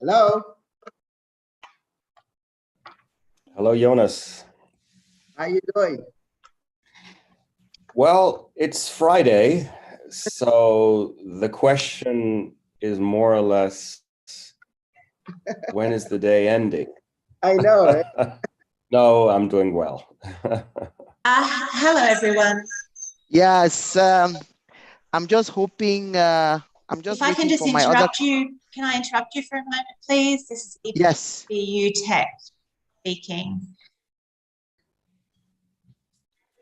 Hello. Hello, Jonas. How you doing? Well, it's Friday, so the question is more or less, when is the day ending? I know, right? No, I'm doing well. Hello, everyone. Yes, I'm just hoping, I'm just If I can waiting just for my other. interrupt you, can I interrupt you for a moment, please? This is Yes, EBU Tech speaking.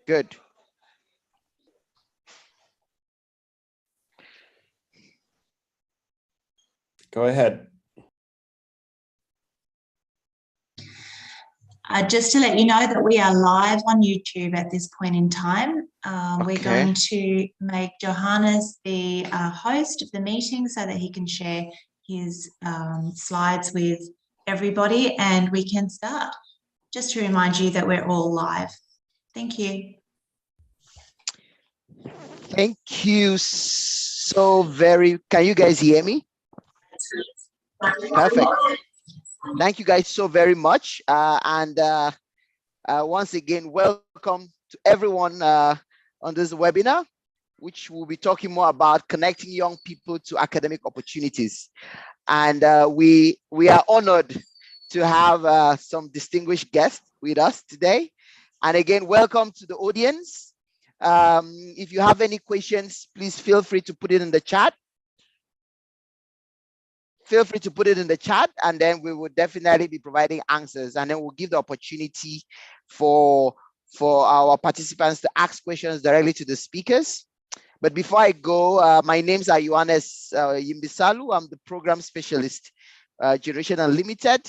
good. Go ahead. Just to let you know that we are live on YouTube at this point in time. We're going to make Johannes the host of the meeting so that he can share his slides with everybody and we can start. Just to remind you that we're all live. Thank you. Thank you so very. Can you guys hear me? Perfect. Thank you guys so very much. Once again, welcome to everyone on this webinar, which we'll be talking more about connecting young people to academic opportunities. And we are honored to have some distinguished guests with us today. And again, welcome to the audience. If you have any questions, please feel free to put it in the chat. Feel free to put it in the chat, and then we will definitely be providing answers, and then we'll give the opportunity for our participants to ask questions directly to the speakers. But before I go, my names are Johannes Yimbisalu. I'm the program specialist, Generation Unlimited.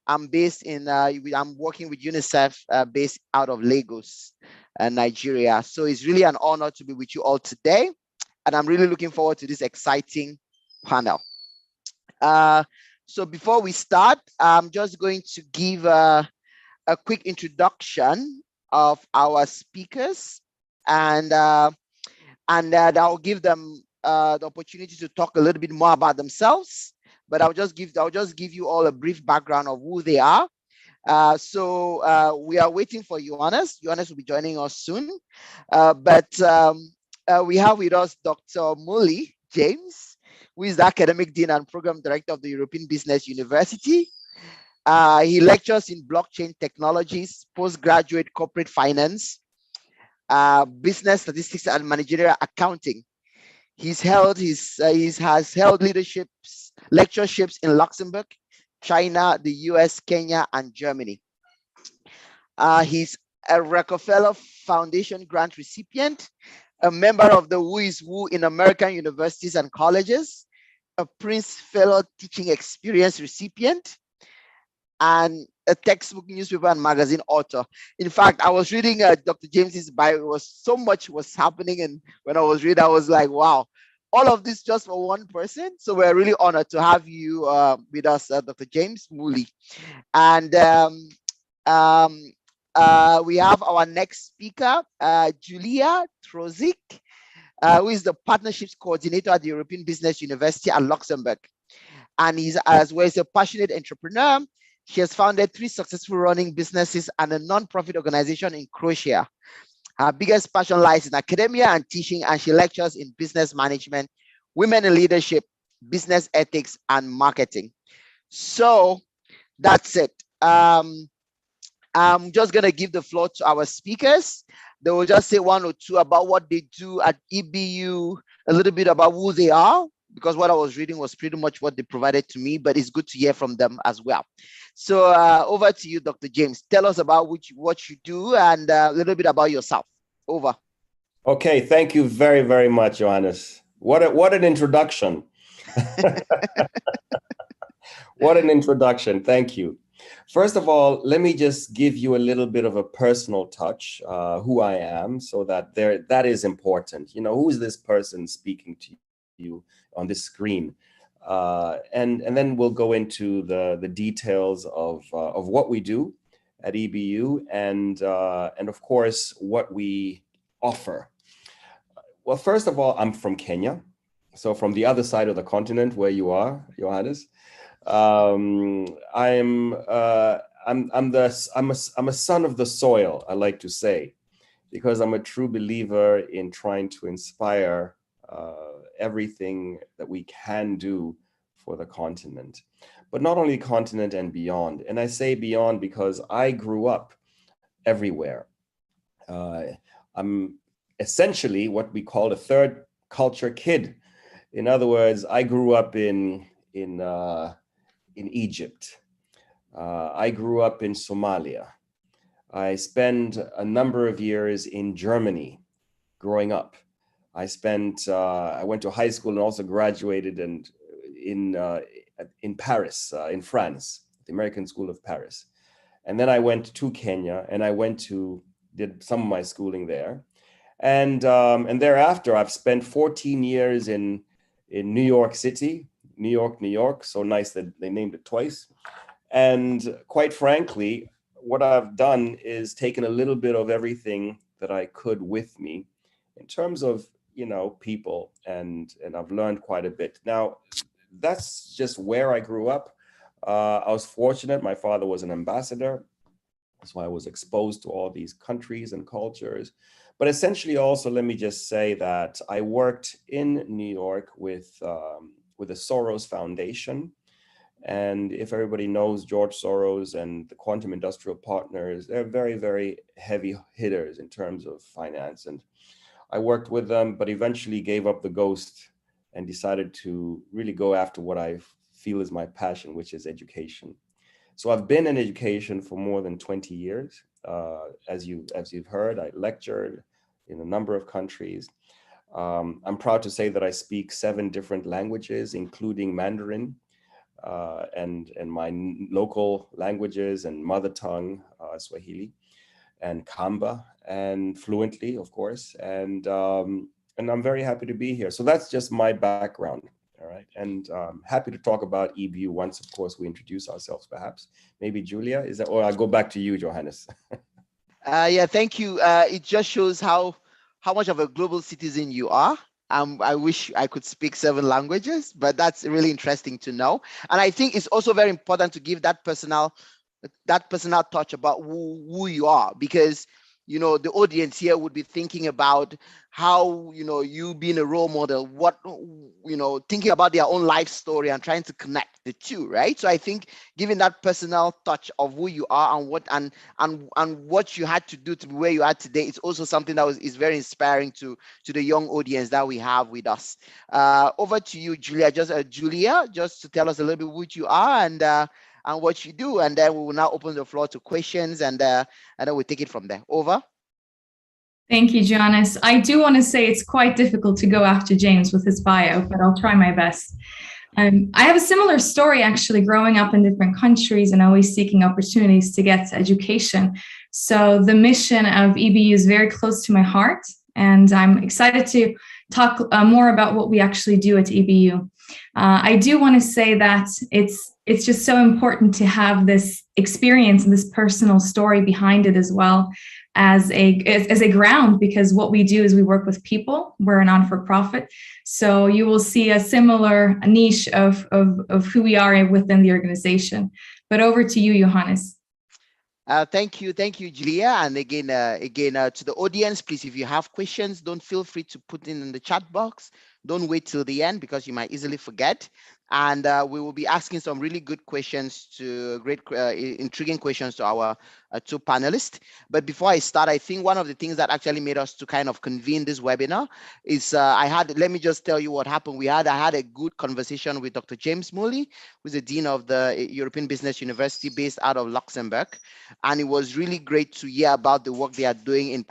I'm based in, I'm working with UNICEF based out of Lagos, Nigeria. So it's really an honor to be with you all today. And I'm really looking forward to this exciting panel. So before we start, I'm just going to give a quick introduction of our speakers, and I'll give them the opportunity to talk a little bit more about themselves. But I'll just give you all a brief background of who they are. So we are waiting for Johannes. Johannes will be joining us soon. But we have with us Dr. Molly James, who is the Academic Dean and Program Director of the European Business University. He lectures in blockchain technologies, postgraduate corporate finance, business statistics, and managerial accounting. He has held lectureships in Luxembourg, China, the US, Kenya, and Germany. He's a Rockefeller Foundation grant recipient, a member of the Who is Who in American universities and colleges, a Prince Fellow Teaching Experience recipient, and a textbook, newspaper, and magazine author. In fact, I was reading Dr. James's bio. It was so much was happening, and when I was reading, I was like, wow, all of this just for one person. So we're really honored to have you with us, Dr. James Mooley. And we have our next speaker, Julia Trozik, who is the Partnerships Coordinator at the European Business University at Luxembourg. And he's as well as a passionate entrepreneur. She has founded 3 successful running businesses and a non-profit organization in Croatia. Her biggest passion lies in academia and teaching, and she lectures in business management, women in leadership, business ethics, and marketing. So that's it. I'm just going to give the floor to our speakers. They will just say 1 or 2 about what they do at EBU, a little bit about who they are, because what I was reading was pretty much what they provided to me, but it's good to hear from them as well. So over to you, Dr. James. Tell us about what you do and a little bit about yourself. Over. Okay, thank you very, very much, Johannes. What an introduction. What an introduction. Thank you. First of all, let me just give you a little bit of a personal touch, who I am, so that that is important. You know, who is this person speaking to you on this screen? And then we'll go into the details of what we do at EBU and of course what we offer. Well, first of all, I'm from Kenya, so from the other side of the continent where you are, Johannes. I'm a son of the soil, I like to say, because I'm a true believer in trying to inspire everything that we can do for the continent, but not only continent and beyond. And I say beyond because I grew up everywhere. I'm essentially what we call a third culture kid. In other words, I grew up in Egypt. I grew up in Somalia. I spent a number of years in Germany growing up. I went to high school and also graduated in Paris, in France, the American School of Paris. And then I went to Kenya and did some of my schooling there. And thereafter, I've spent 14 years in New York City, New York. So nice that they named it twice. And quite frankly, what I've done is taken a little bit of everything that I could with me in terms of, people, and I've learned quite a bit. Now, that's just where I grew up. I was fortunate. My father was an ambassador, so I was exposed to all these countries and cultures. But essentially also, let me just say that I worked in New York with the Soros Foundation. And if everybody knows George Soros and the Quantum Industrial Partners, they're very, very heavy hitters in terms of finance. And I worked with them, but eventually gave up the ghost and decided to really go after what I feel is my passion, which is education. So I've been in education for more than 20 years. As you've heard, I lectured in a number of countries. I'm proud to say that I speak 7 different languages, including Mandarin, and my local languages and mother tongue, Swahili and Kamba, and fluently, of course. And I'm very happy to be here. So that's just my background. All right. And happy to talk about EBU once, of course, we introduce ourselves, perhaps. Maybe Julia, or I'll go back to you, Johannes. Yeah, thank you. It just shows how much of a global citizen you are. I wish I could speak 7 languages, but that's really interesting to know. And I think it's also very important to give that personal touch about who you are, because the audience here would be thinking about how you being a role model, what thinking about their own life story and trying to connect the two, right? So I think giving that personal touch of who you are and what you had to do to be where you are today is also something that is very inspiring to the young audience that we have with us. Over to you, Julia. Just to tell us a little bit what you are and what you do, and then we will now open the floor to questions, and then we'll take it from there. Over. Thank you, Johannes. I do want to say it's quite difficult to go after James with his bio, but I'll try my best. I have a similar story, actually, growing up in different countries and always seeking opportunities to get education. So the mission of EBU is very close to my heart, and I'm excited to talk more about what we actually do at EBU. I do want to say that it's just so important to have this experience and this personal story behind it as well as a ground, because what we do is we work with people. We're a non-for-profit, so you will see a similar niche of who we are within the organization. But over to you, Johannes. Thank you, Julia. And again, to the audience, please, if you have questions, don't feel free to put in the chat box. Don't wait till the end because you might easily forget. And we will be asking some really good questions, intriguing questions to our 2 panelists. But before I start, I think one of the things that actually made us to kind of convene this webinar is let me just tell you what happened. I had a good conversation with Dr. James Mooley, who's the Dean of the European Business University based out of Luxembourg. And it was really great to hear about the work they are doing in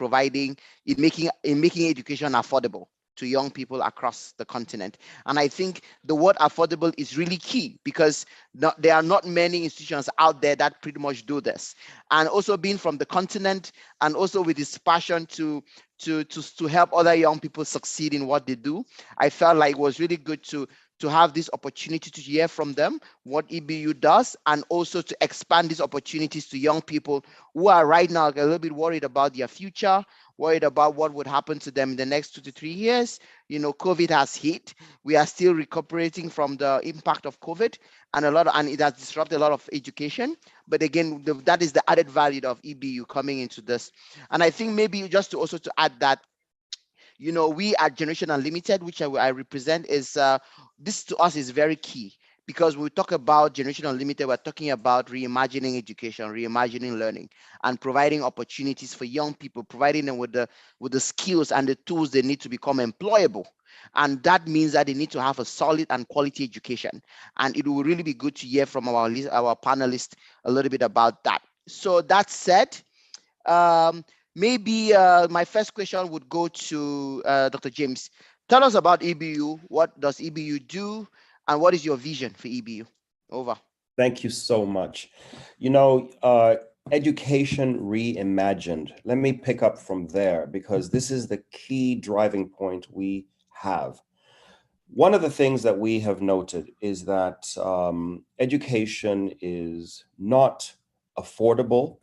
making education affordable to young people across the continent. And I think the word affordable is really key, because there are not many institutions out there that pretty much do this. And also being from the continent, and also with this passion to help other young people succeed in what they do, I felt like it was really good to to have this opportunity to hear from them, what EBU does, and also to expand these opportunities to young people who are right now a little bit worried about their future, worried about what would happen to them in the next 2 to 3 years. You know, COVID has hit. We are still recuperating from the impact of COVID, and it has disrupted a lot of education. But again, that is the added value of EBU coming into this. And I think maybe just to also to add that, you know, we at Generation Unlimited, which I represent, is this to us is very key, because when we talk about Generation Unlimited, we're talking about reimagining education, reimagining learning, and providing opportunities for young people, providing them with the skills and the tools they need to become employable. And that means that they need to have a solid and quality education. And it will really be good to hear from our panelists a little bit about that. So that said, maybe my first question would go to Dr. James. Tell us about EBU. What does EBU do? And what is your vision for EBU? Over. Thank you so much. You know, education reimagined. Let me pick up from there, because this is the key driving point we have. One of the things that we have noted is that education is not affordable,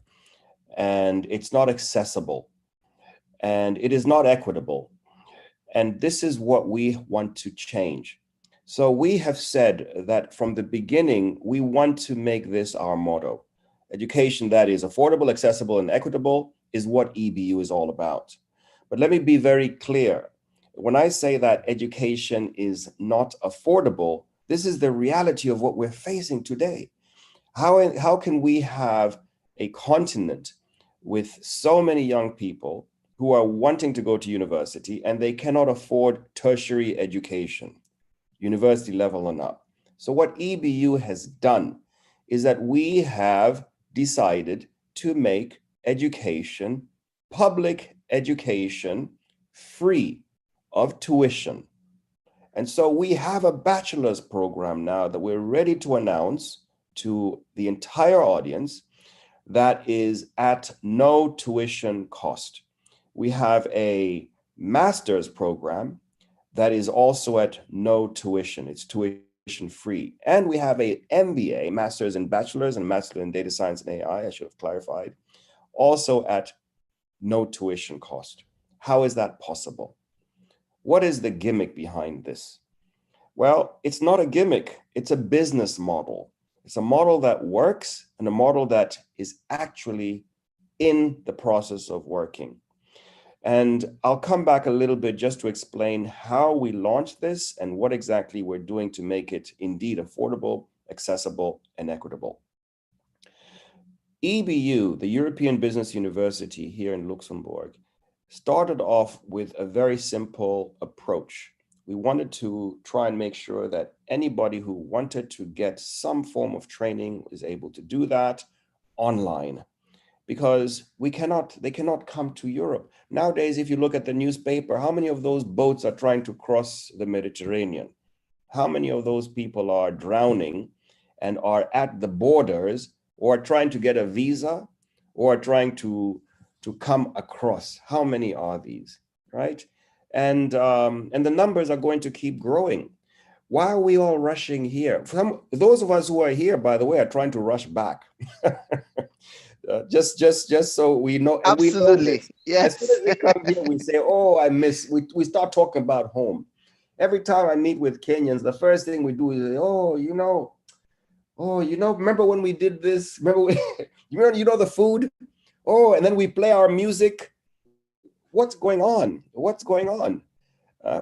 and it's not accessible, and it is not equitable. And this is what we want to change. So we have said that from the beginning, we want to make this our motto. Education that is affordable, accessible, and equitable is what EBU is all about. But let me be very clear. When I say that education is not affordable, this is the reality of what we're facing today. How can we have a continent with so many young people who are wanting to go to university and they cannot afford tertiary education, university level and up? So what EBU has done is that we have decided to make education, public education, free of tuition. And so we have a bachelor's program now that we're ready to announce to the entire audience that is at no tuition cost. We have a master's program that is also at no tuition. It's tuition free. And we have a MBA, master's in bachelor's and master's in data science and AI, I should have clarified, also at no tuition cost. How is that possible? What is the gimmick behind this? Well, it's not a gimmick, it's a business model. It's a model that works and a model that is actually in the process of working. And I'll come back a little bit just to explain how we launched this and what exactly we're doing to make it indeed affordable, accessible, and equitable. EBU, the European Business University here in Luxembourg, started off with a very simple approach. We wanted to try and make sure that anybody who wanted to get some form of training is able to do that online, because they cannot come to Europe. Nowadays, if you look at the newspaper, how many of those boats are trying to cross the Mediterranean? How many of those people are drowning and are at the borders, or trying to get a visa, or trying to come across? How many are these, right? And the numbers are going to keep growing. Why are we all rushing here? Those of us who are here, by the way, are trying to rush back. Just so we know. And Absolutely. We know this. Yes. As soon as we come here, we say, oh, I miss. We start talking about home. Every time I meet with Kenyans, the first thing we do is say, remember when we did this? Remember, you know the food? Oh, and then we play our music. What's going on? What's going on?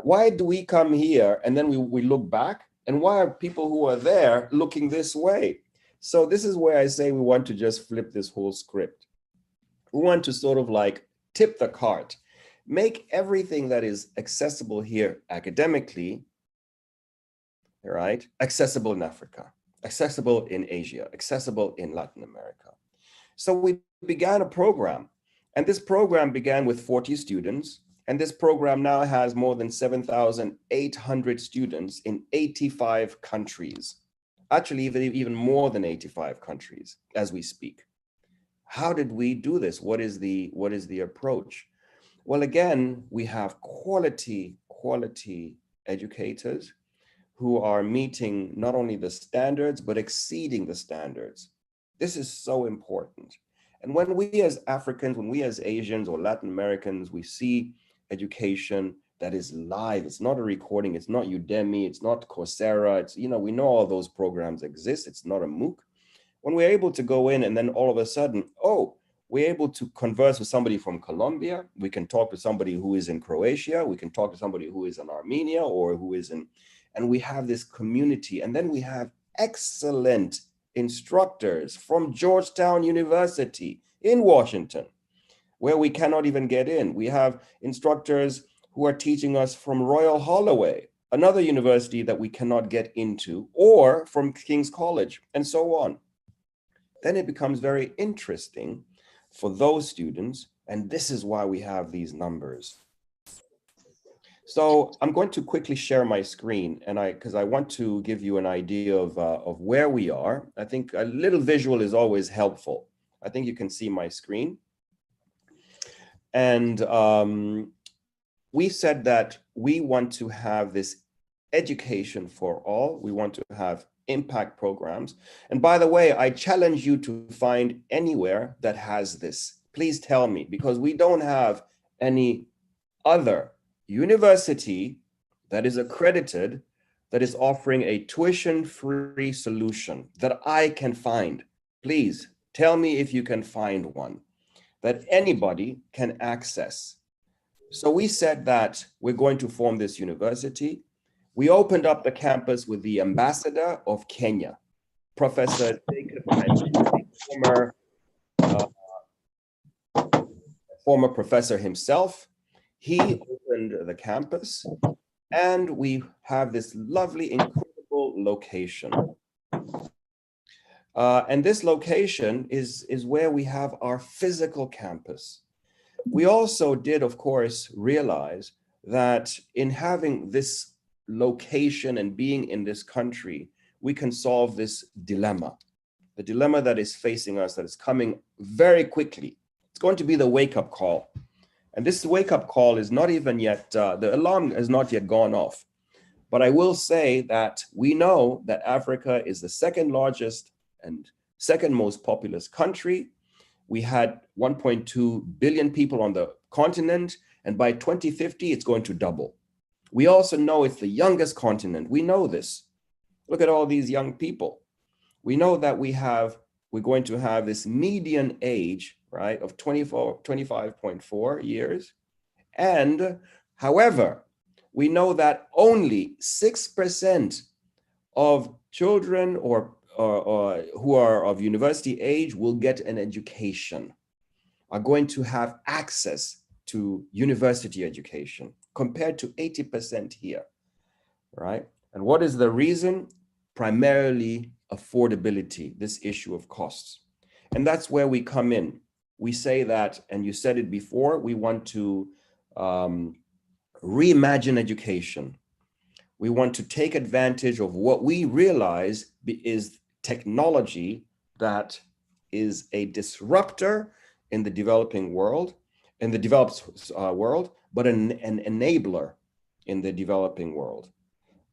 Why do we come here and then we look back? And why are people who are there looking this way? So this is where I say we want to just flip this whole script. We want to sort of like tip the cart, make everything that is accessible here academically, right, accessible in Africa, accessible in Asia, accessible in Latin America. So we began a program, and this program began with 40 students, and this program now has more than 7,800 students in 85 countries. Actually, even more than 85 countries as we speak. How did we do this? What is the approach? Well, again, we have quality educators who are meeting not only the standards, but exceeding the standards. This is so important. And when we as Africans, when we as Asians or Latin Americans, we see education that is live, it's not a recording, it's not Udemy, it's not Coursera, it's, you know, we know all those programs exist, it's not a MOOC. When we're able to go in and then all of a sudden, oh, we're able to converse with somebody from Colombia, we can talk to somebody who is in Croatia, we can talk to somebody who is in Armenia or who is in, and we have this community, and then we have excellent instructors from Georgetown University in Washington, where we cannot even get in. We have instructors who are teaching us from Royal Holloway, another university that we cannot get into, or from King's College, and so on. Then it becomes very interesting for those students, and this is why we have these numbers. So I'm going to quickly share my screen, and because I want to give you an idea of where we are. I think a little visual is always helpful. I think you can see my screen. And we said that we want to have this education for all. We want to have impact programs. And by the way, I challenge you to find anywhere that has this. Please tell me, because we don't have any other university that is accredited that is offering a tuition-free solution that I can find. Please tell me if you can find one that anybody can access. So we said that we're going to form this university. We opened up the campus with the ambassador of Kenya, Professor Jacob Kanye, former professor himself. He opened the campus, and we have this lovely, incredible location. And this location is where we have our physical campus. We also did, of course, realize that in having this location and being in this country, we can solve this dilemma, the dilemma that is facing us, that is coming very quickly. It's going to be the wake-up call. And this wake-up call is not even yet, the alarm has not yet gone off. But I will say that we know that Africa is the second largest and second most populous country. We had 1.2 billion people on the continent, and by 2050, it's going to double. We also know it's the youngest continent. We know this. Look at all these young people. We know that we're going to have this median age, right, of 25.4 years. And however, we know that only 6% of children or who are of university age will get an education, are going to have access to university education, compared to 80% here, right? And what is the reason? Primarily affordability, this issue of costs. And that's where we come in. We say that, and you said it before, we want to reimagine education. We want to take advantage of what we realize is technology that is a disruptor in the developing world, in the developed world, but an enabler in the developing world,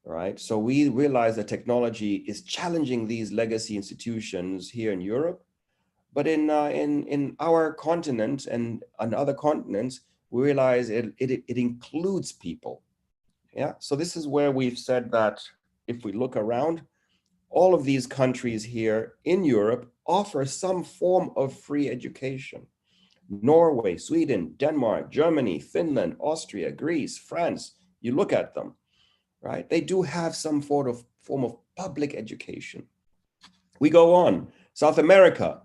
right? So we realize that technology is challenging these legacy institutions here in Europe, but in our continent and on other continents, we realize it includes people. Yeah, so this is where we've said that if we look around, all of these countries here in Europe offer some form of free education. Norway, Sweden, Denmark, Germany, Finland, Austria, Greece, France, you look at them, right? They do have some form of public education. We go on. South America,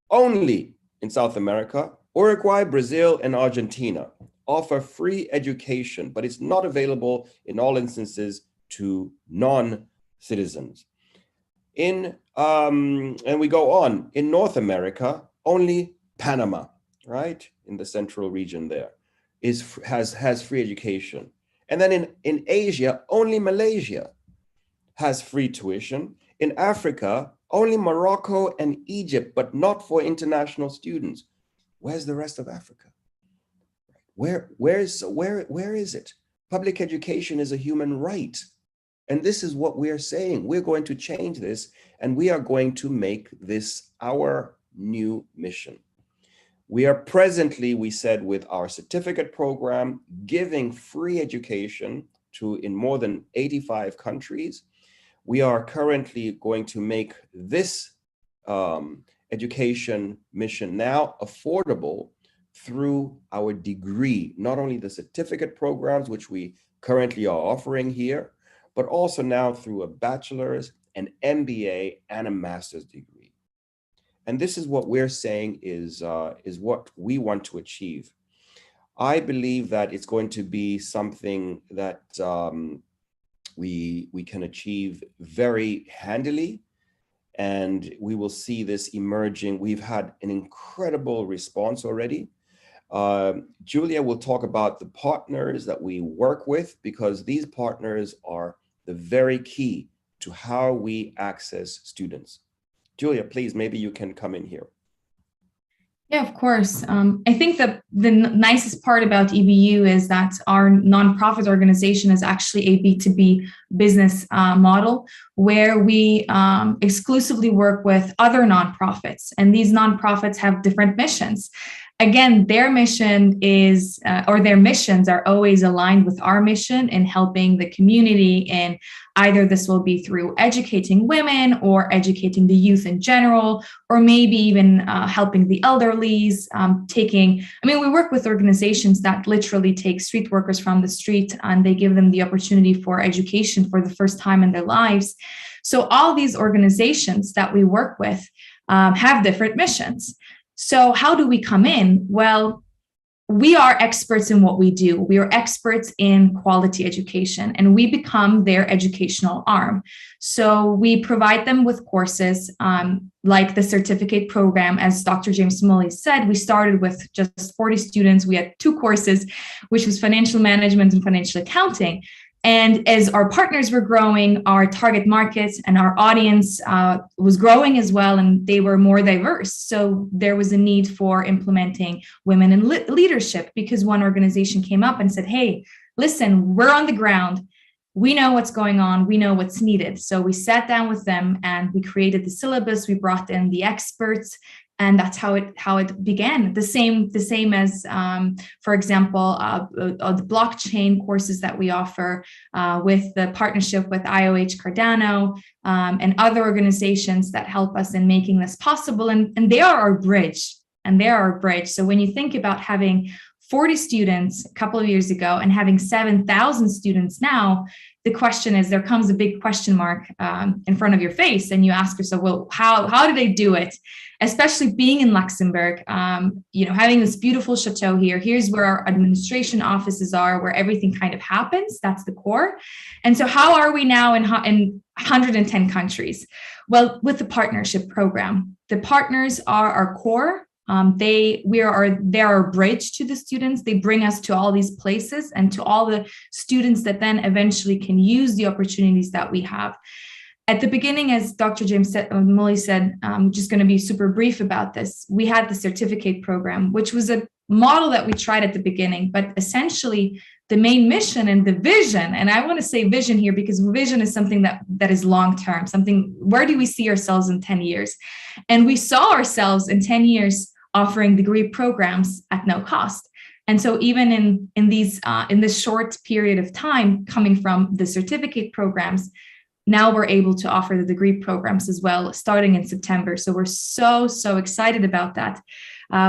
only in South America, Uruguay, Brazil, and Argentina offer free education, but it's not available in all instances to non-citizens. And we go on. In North America, only Panama, right, in the central region there, has free education. And then in Asia, only Malaysia has free tuition. In Africa, only Morocco and Egypt, but not for international students. Where's the rest of Africa? Where is it? Public education is a human right. And this is what we are saying. We're going to change this, and we are going to make this our new mission. We are presently, we said, with our certificate program, giving free education in more than 85 countries. We are currently going to make this education mission now affordable through our degree, not only the certificate programs, which we currently are offering here, but also now through a bachelor's, an MBA, and a master's degree. And this is what we're saying is what we want to achieve. I believe that it's going to be something that we can achieve very handily, and we will see this emerging. We've had an incredible response already. Julia will talk about the partners that we work with, because these partners are the very key to how we access students. Julia, please, maybe you can come in here. Yeah, of course. I think that the nicest part about EBU is that our nonprofit organization is actually a B2B business model where we exclusively work with other nonprofits, and these nonprofits have different missions. Again, their mission is, or their missions are always aligned with our mission in helping the community. And either this will be through educating women or educating the youth in general, or maybe even helping the elderlies, we work with organizations that literally take street workers from the street and they give them the opportunity for education for the first time in their lives. So all these organizations that we work with have different missions. So how do we come in? Well, we are experts in what we do. We are experts in quality education, and we become their educational arm. So we provide them with courses like the certificate program. As Dr. James Smully said, we started with just 40 students. We had 2 courses, which was financial management and financial accounting. And as our partners were growing, our target markets and our audience was growing as well, and they were more diverse. So there was a need for implementing women in leadership, because one organization came up and said, hey, listen, we're on the ground. We know what's going on. We know what's needed. So we sat down with them and we created the syllabus. We brought in the experts. And that's how it began. The same as, for example, the blockchain courses that we offer with the partnership with IOH Cardano and other organizations that help us in making this possible. And they are our bridge. So when you think about having 40 students a couple of years ago and having 7,000 students now, the question is, there comes a big question mark in front of your face, and you ask yourself, well, how do they do it? Especially being in Luxembourg, having this beautiful chateau here. Here's where our administration offices are, where everything kind of happens. That's the core. And so how are we now in 110 countries? Well, with the partnership program, the partners are our core. They're our bridge to the students. They bring us to all these places and to all the students that then eventually can use the opportunities that we have. At the beginning, as Dr. James Smully said, I'm just going to be super brief about this. We had the certificate program, which was a model that we tried at the beginning, but essentially the main mission and the vision, and I want to say vision here because vision is something that is long-term, where do we see ourselves in 10 years? And we saw ourselves in 10 years offering degree programs at no cost. And so even in this short period of time coming from the certificate programs, now we're able to offer the degree programs as well, starting in September. So we're so excited about that.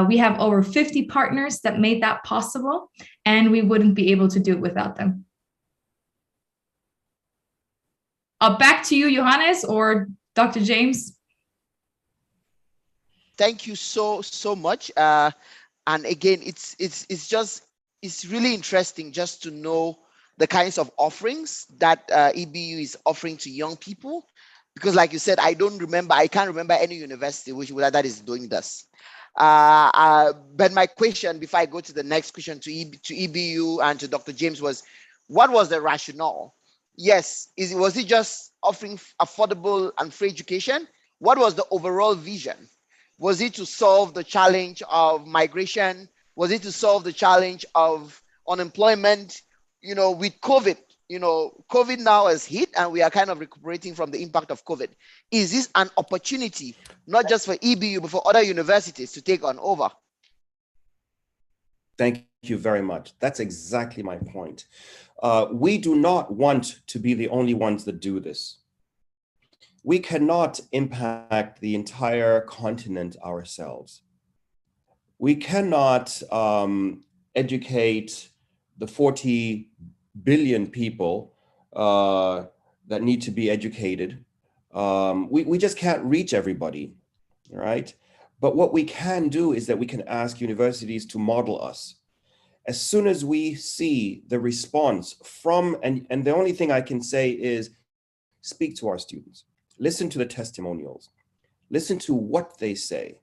We have over 50 partners that made that possible, and we wouldn't be able to do it without them. Back to you, Johannes or Dr. James. Thank you so much. And again, it's really interesting just to know the kinds of offerings that EBU is offering to young people, because like you said, I can't remember any university that is doing this. But my question, before I go to the next question to EBU and to Dr. James, was what was the rationale? Yes, was it just offering affordable and free education? What was the overall vision? Was it to solve the challenge of migration? Was it to solve the challenge of unemployment? With COVID, COVID now has hit and we are kind of recuperating from the impact of COVID. Is this an opportunity, not just for EBU, but for other universities to take on over? Thank you very much. That's exactly my point. We do not want to be the only ones that do this. We cannot impact the entire continent ourselves. We cannot educate the 40 billion people that need to be educated. We just can't reach everybody, right? But what we can do is that we can ask universities to model us. As soon as we see the response from, and the only thing I can say is speak to our students, listen to the testimonials, listen to what they say.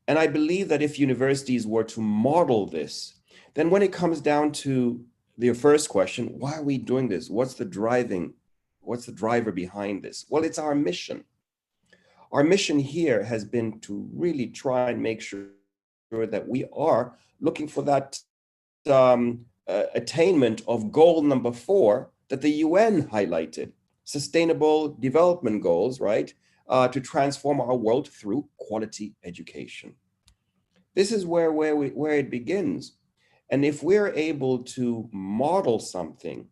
And I believe that if universities were to model this, then when it comes down to the first question, why are we doing this? What's the driver behind this? Well, it's our mission. Our mission here has been to really try and make sure that we are looking for that attainment of goal number 4 that the UN highlighted, Sustainable Development Goals, right? To transform our world through quality education. This is where it begins. And if we're able to model something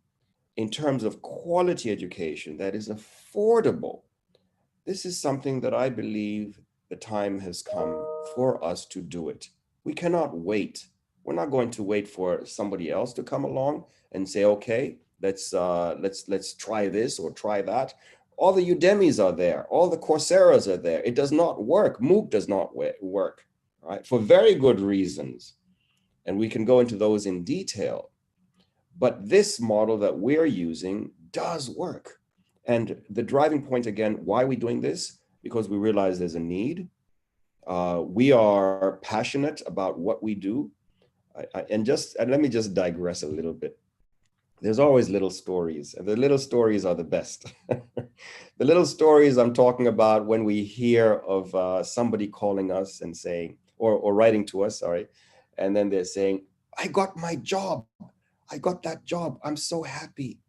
in terms of quality education that is affordable, this is something that I believe the time has come for us to do it. We cannot wait. We're not going to wait for somebody else to come along and say, okay, let's try this or try that. All the Udemy's are there. All the Coursera's are there. It does not work. MOOC does not work, right? For very good reasons. And we can go into those in detail. But this model that we're using does work. And the driving point, again, why are we doing this? Because we realize there's a need. We are passionate about what we do. And let me just digress a little bit. There's always little stories, and the little stories are the best. The little stories I'm talking about when we hear of somebody calling us and saying, or writing to us, sorry, and then they're saying, I got my job. I got that job. I'm so happy.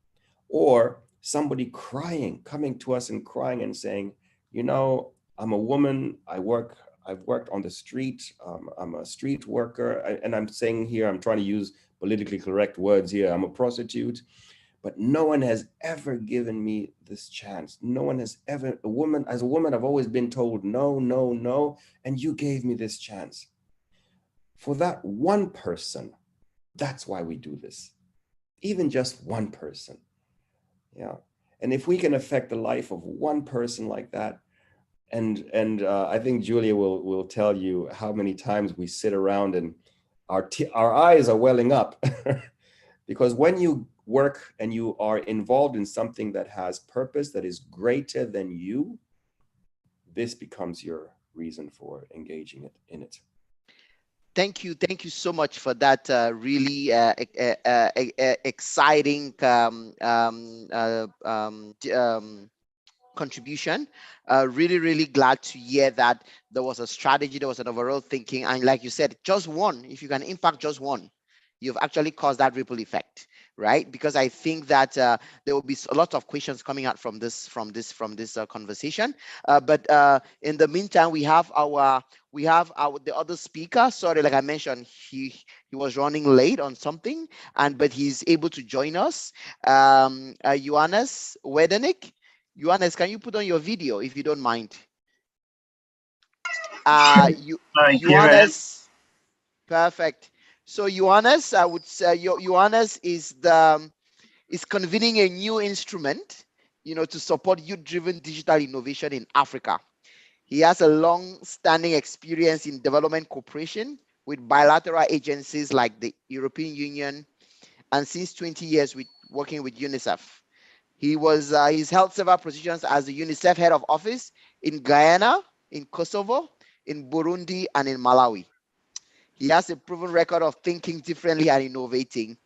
Or somebody crying, coming to us and crying and saying, I'm a woman. I've worked on the street. I'm a street worker. And I'm saying here, I'm trying to use politically correct words here. I'm a prostitute, but no one has ever given me this chance. No one has ever, as a woman, I've always been told, no, no, no. And you gave me this chance. For that one person, that's why we do this. Even just one person. Yeah. And if we can affect the life of one person like that, and I think Julia will tell you how many times we sit around and our eyes are welling up because when you work and you are involved in something that has purpose, that is greater than you, this becomes your reason for engaging in it. Thank you so much for that really exciting contribution. Really glad to hear that there was a strategy, there was an overall thinking, and like you said, just one, if you can impact just one, you've actually caused that ripple effect, right? Because I think that there will be a lot of questions coming out from this conversation. But in the meantime, we have the other speaker. Sorry, like I mentioned, he was running late on something, but he's able to join us. Johannes Wedenik. Johannes, can you put on your video if you don't mind? Johannes, perfect. So Johannes, I would say Johannes is convening a new instrument, to support youth-driven digital innovation in Africa. He has a long-standing experience in development cooperation with bilateral agencies like the European Union, and since 20 years working with UNICEF. He's held several positions as the UNICEF head of office in Guyana, in Kosovo, in Burundi, and in Malawi. He has a proven record of thinking differently and innovating,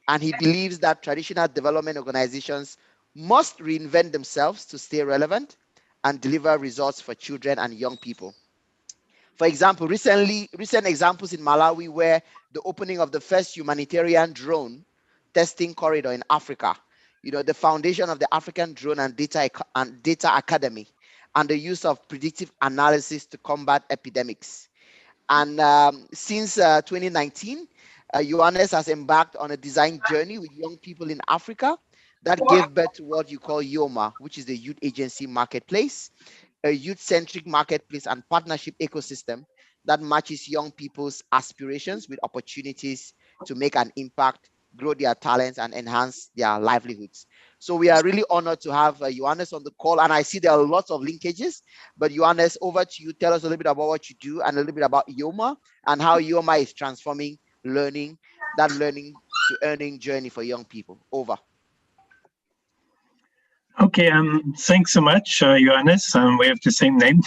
and he believes that traditional development organizations must reinvent themselves to stay relevant and deliver results for children and young people. For example, recent examples in Malawi were the opening of the first humanitarian drone testing corridor in Africa, the foundation of the African Drone and Data Academy, and the use of predictive analysis to combat epidemics. And since 2019, Johannes has embarked on a design journey with young people in Africa that gave birth to what you call Yoma, which is the Youth Agency Marketplace, a youth-centric marketplace and partnership ecosystem that matches young people's aspirations with opportunities to make an impact, grow their talents, and enhance their livelihoods. So we are really honored to have Johannes on the call, and I see there are lots of linkages, but Johannes, over to you. Tell us a little bit about what you do and a little bit about Yoma and how Yoma is transforming learning to earning journey for young people. Over. Okay, thanks so much, Johannes. We have the same name,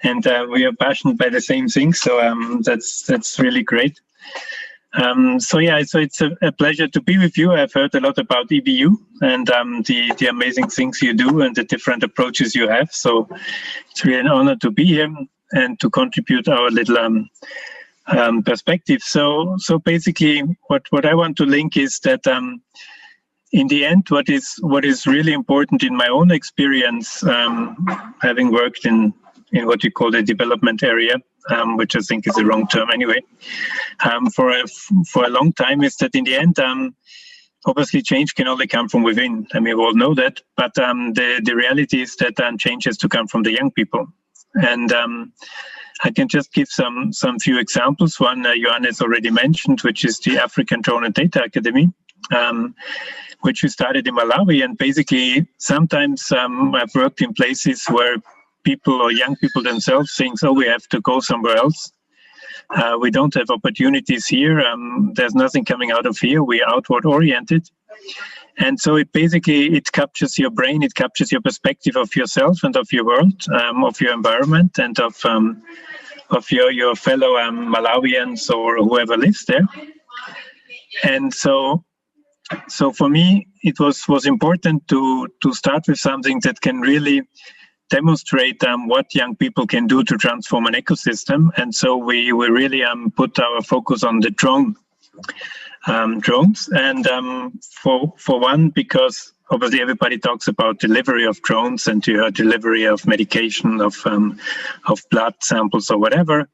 and we are passionate by the same thing. So that's really great. So it's a pleasure to be with you. I've heard a lot about EBU and the amazing things you do and the different approaches you have. So it's really an honor to be here and to contribute our little perspective. So basically, what I want to link is that. In the end, what is really important in my own experience, having worked in what you call the development area, which I think is the wrong term anyway, for a long time, is that in the end, obviously change can only come from within. I mean, we all know that, but the reality is that change has to come from the young people. And I can just give some few examples. One Johannes already mentioned, which is the African Drone and Data Academy. Which we started in Malawi, and basically sometimes I've worked in places where people or young people themselves think, oh, we have to go somewhere else. We don't have opportunities here. There's nothing coming out of here. We're outward oriented. And so it captures your brain, it captures your perspective of yourself and of your world, of your environment, and of your fellow Malawians or whoever lives there. And so for me, it was important to start with something that can really demonstrate what young people can do to transform an ecosystem. And so we really put our focus on the drones. And for one, because obviously everybody talks about delivery of drones and delivery of medication, of blood samples or whatever.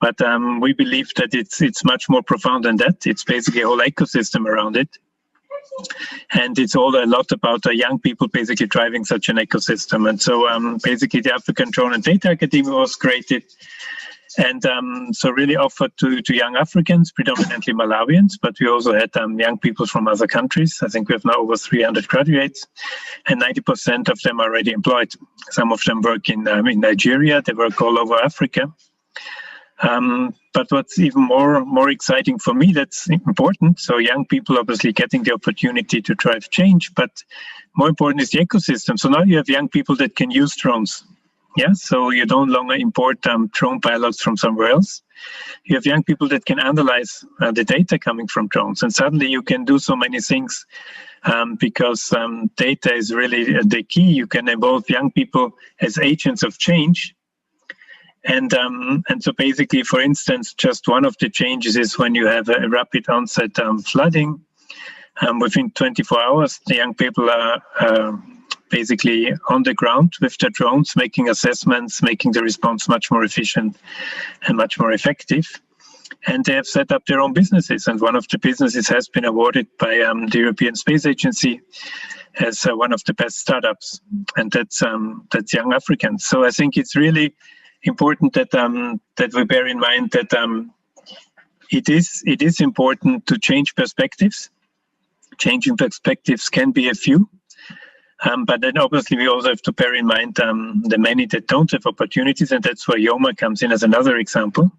But we believe that it's much more profound than that. It's basically a whole ecosystem around it. And it's all a lot about young people basically driving such an ecosystem. And so basically the African Drone and Data Academy was created and so really offered to young Africans, predominantly Malawians, but we also had young people from other countries. I think we have now over 300 graduates and 90% of them are already employed. Some of them work in Nigeria, they work all over Africa. But what's even more exciting for me, that's important. So young people obviously getting the opportunity to drive change, but more important is the ecosystem. So now you have young people that can use drones. Yeah, so you don't longer import drone pilots from somewhere else. You have young people that can analyze the data coming from drones, and suddenly you can do so many things because data is really the key. You can involve young people as agents of change. And so basically, for instance, just one of the changes is when you have a rapid onset flooding, within 24 hours, the young people are basically on the ground with their drones, making assessments, making the response much more efficient and much more effective. And they have set up their own businesses. And one of the businesses has been awarded by the European Space Agency as one of the best startups. And that's young Africans. So I think it's really important that we bear in mind that it is important to change perspectives. Changing perspectives can be a few, but then obviously we also have to bear in mind the many that don't have opportunities, and that's where Yoma comes in as another example,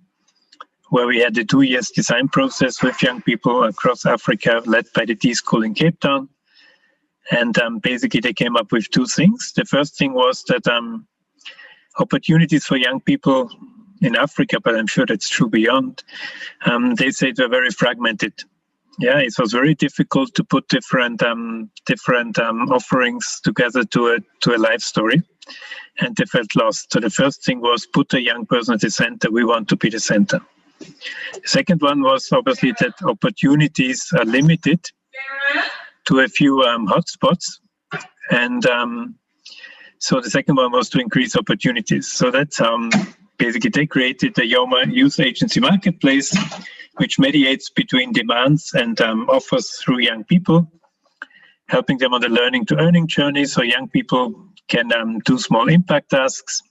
where we had a 2 years design process with young people across Africa, led by the D School in Cape Town, and basically they came up with two things. The first thing was that opportunities for young people in Africa, but I'm sure that's true beyond, they say they're very fragmented. Yeah, it was very difficult to put different offerings together to a life story, and they felt lost. So the first thing was put a young person at the center. We want to be the center. The second one was obviously that opportunities are limited, to a few hotspots. And so the second one was to increase opportunities. So that's basically they created the Yoma Youth Agency Marketplace, which mediates between demands and offers through young people, helping them on the learning to earning journey. So young people can do small impact tasks.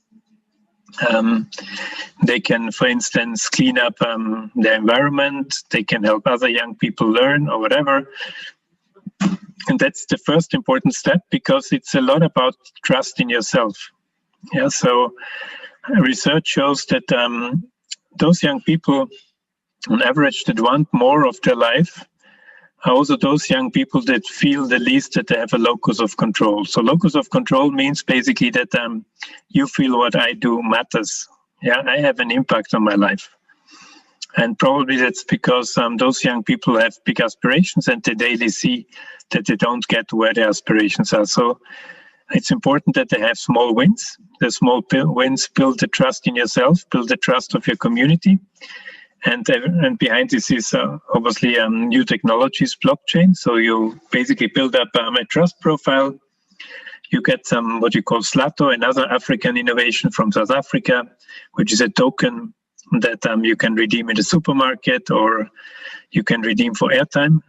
They can, for instance, clean up their environment. They can help other young people learn or whatever. And that's the first important step, because it's a lot about trust in yourself. Yeah. So research shows that those young people, on average, that want more of their life are also those young people that feel the least that they have a locus of control. So locus of control means basically that you feel what I do matters. Yeah, I have an impact on my life. And probably that's because those young people have big aspirations and they daily see that they don't get to where their aspirations are. So it's important that they have small wins. The small wins build the trust in yourself, build the trust of your community. And behind this is obviously new technologies, blockchain. So you basically build up a trust profile. You get some what you call Slato, another African innovation from South Africa, which is a token that you can redeem in the supermarket or you can redeem for airtime.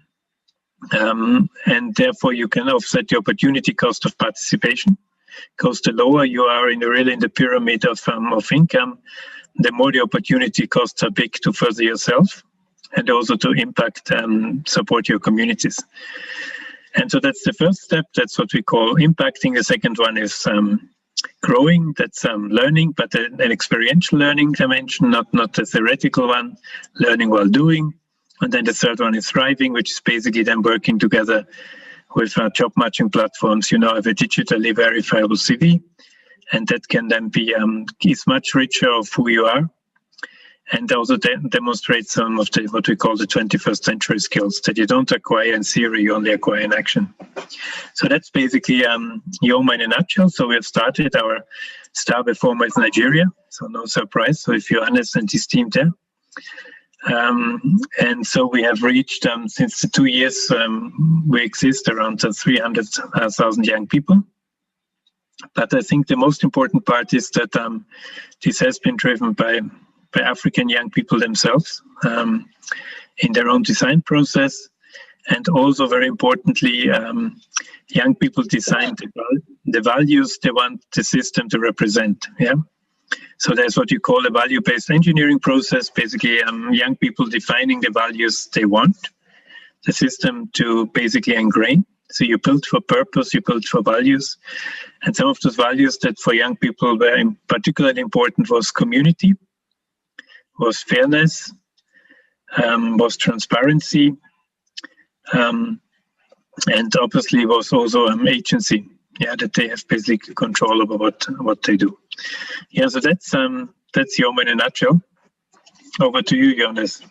And therefore you can offset the opportunity cost of participation. Because the lower you are in the pyramid of income, the more the opportunity costs are big to further yourself and also to impact and support your communities. And so that's the first step. That's what we call impacting. The second one is growing. That's learning, but an experiential learning dimension, not a theoretical one, learning while doing. And then the third one is thriving, which is basically then working together with job matching platforms. You now have a digitally verifiable CV. And that can then be is much richer of who you are, and also demonstrate some of the what we call the 21st century skills that you don't acquire in theory, you only acquire in action. So that's basically Yoma in a nutshell. So we have started our star performer is Nigeria, so no surprise. So if Johannes and his team there. And so we have reached, since the 2 years we exist, around 300,000 young people. But I think the most important part is that this has been driven by African young people themselves in their own design process. And also very importantly, young people design the values they want the system to represent. Yeah. So there's what you call a value-based engineering process, basically young people defining the values they want the system to basically ingrain. So you build for purpose, you build for values. And some of those values that for young people were particularly important was community, was fairness, was transparency, and obviously was also agency. Yeah, that they have basically control over what they do. Yeah, so that's Yoma in a nutshell. Over to you, Johannes.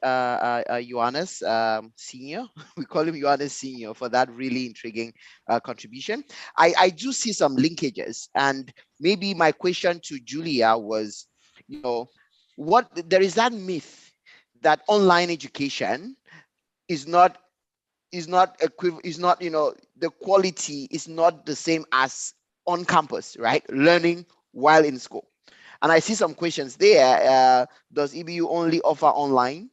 Johannes Senior. We call him Johannes Senior for that really intriguing contribution. I do see some linkages, and maybe my question to Julia was, there is that myth that online education is not the quality is not the same as on campus, right? Learning while in school. And I see some questions there. Does EBU only offer online?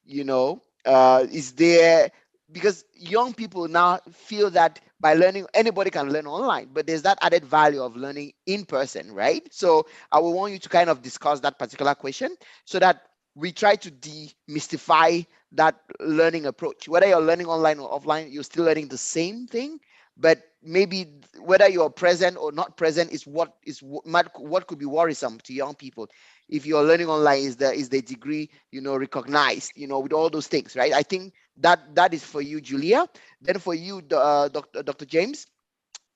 Is there, because young people now feel that by learning, anybody can learn online, but there's that added value of learning in person, right? So I will want you to kind of discuss that particular question so that we try to demystify that learning approach. Whether you're learning online or offline, you're still learning the same thing, but maybe whether you're present or not present is what could be worrisome to young people. If you're learning online, is the degree recognized, with all those things, right? I think that is for you, Julia. Then for you, Dr. James,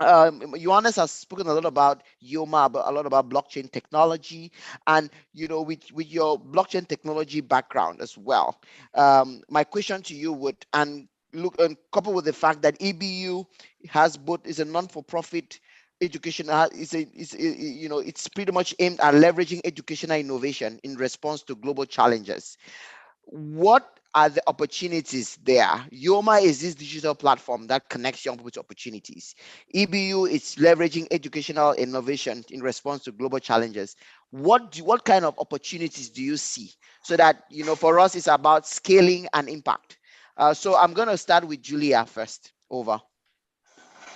Johannes has spoken a lot about Yoma, a lot about blockchain technology, and with your blockchain technology background as well. My question to you would, and look and couple with the fact that EBU is a non-for-profit education, it's pretty much aimed at leveraging educational innovation in response to global challenges. What are the opportunities there? Yoma is this digital platform that connects young people to opportunities. EBU is leveraging educational innovation in response to global challenges. What kind of opportunities do you see? So that, you know, for us, it's about scaling and impact. So I'm going to start with Julia first. Over.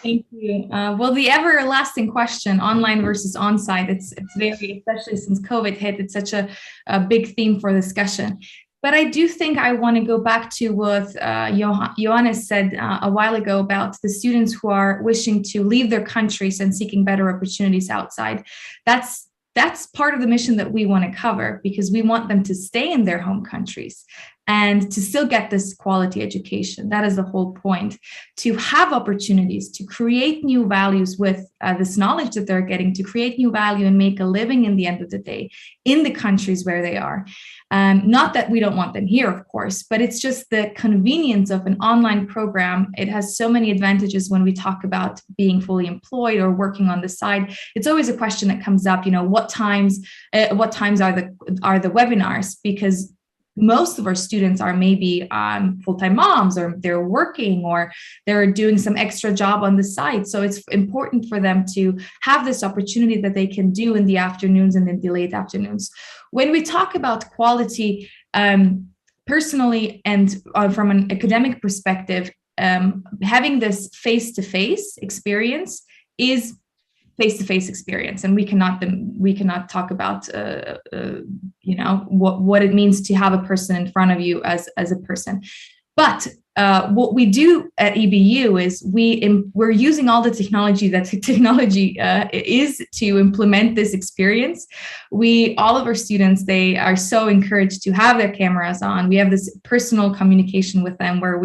Thank you. Well, the everlasting question, online versus on-site, it's very, especially since COVID hit, it's such a big theme for discussion. But I do think I want to go back to what Johannes said a while ago about the students who are wishing to leave their countries and seeking better opportunities outside. That's part of the mission that we want to cover, because we want them to stay in their home countries and to still get this quality education. That is the whole point, to have opportunities, to create new values with this knowledge that they're getting, to create new value and make a living in the end of the day in the countries where they are. Not that we don't want them here, of course, but it's just the convenience of an online program. It has so many advantages when we talk about being fully employed or working on the side. It's always a question that comes up, you know, what times are the webinars? Because most of our students are maybe full-time moms, or they're working, or they're doing some extra job on the side. So it's important for them to have this opportunity that they can do in the afternoons and in the late afternoons. When we talk about quality, personally and from an academic perspective, having this face-to-face experience is face-to-face experience, and we cannot talk about you know, what it means to have a person in front of you as a person. But what we do at EBU is we're using all the technology that technology is to implement this experience. All of our students, they are so encouraged to have their cameras on. We have this personal communication with them where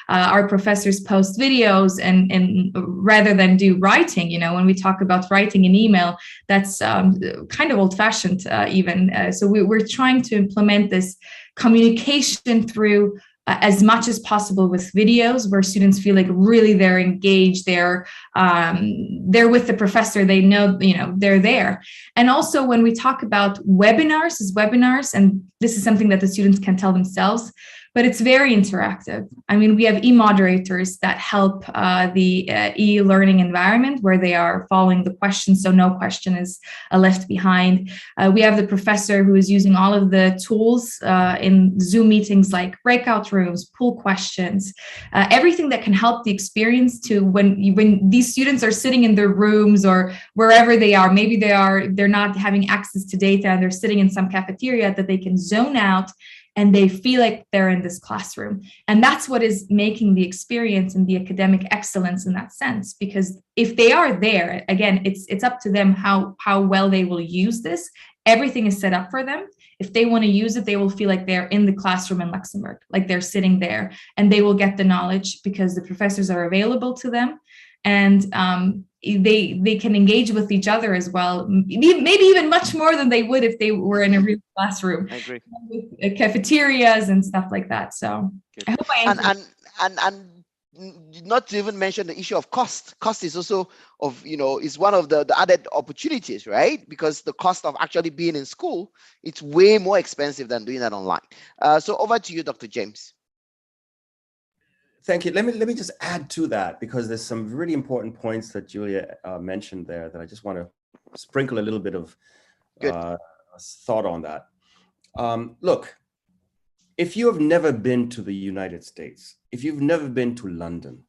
our professors post videos and rather than do writing. You know, when we talk about writing an email, that's kind of old-fashioned even. So we're trying to implement this communication through as much as possible with videos, where students feel like really they're engaged, they're with the professor, they know, you know, they're there. And also when we talk about webinars, and this is something that the students can tell themselves, but it's very interactive. I mean, we have e-moderators that help the e-learning environment, where they are following the questions, so no question is left behind. We have the professor who is using all of the tools in Zoom meetings, like breakout rooms, pool questions, everything that can help the experience to when these students are sitting in their rooms or wherever they are. Maybe they're not having access to data and they're sitting in some cafeteria, that they can zone out and they feel like they're in this classroom. And that's what is making the experience and the academic excellence in that sense. Because if they are there, again, it's up to them how well they will use this. Everything is set up for them. If they want to use it, they will feel like they're in the classroom in Luxembourg, like they're sitting there, and they will get the knowledge because the professors are available to them. And they can engage with each other as well, maybe even much more than they would if they were in a real classroom. I agree. With cafeterias and stuff like that. So Good. I hope I answered. And not to even mention the issue of cost. Cost is also is one of the added opportunities, right? Because the cost of actually being in school, it's way more expensive than doing that online. So over to you, Dr. James. Thank you. Let me just add to that, because there's some really important points that Julia mentioned there that I just want to sprinkle a little bit of thought on that. Look, if you have never been to the United States, if you've never been to London,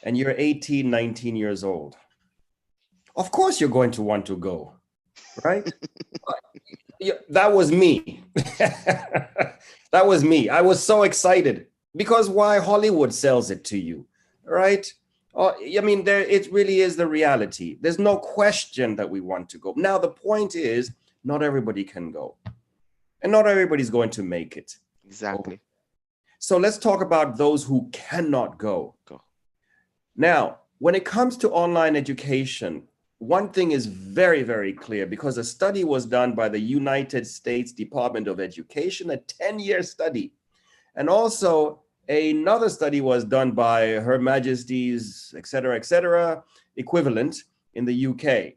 and you're 18, 19 years old, of course you're going to want to go, right? That was me. That was me. I was so excited. Because why? Hollywood sells it to you, right? I mean, it really is the reality. There's no question that we want to go. Now, the point is, not everybody can go. And not everybody's going to make it. Exactly. So let's talk about those who cannot go. Now, when it comes to online education, one thing is very, very clear, because a study was done by the United States Department of Education, a 10-year study. And also another study was done by Her Majesty's, et cetera, equivalent in the UK.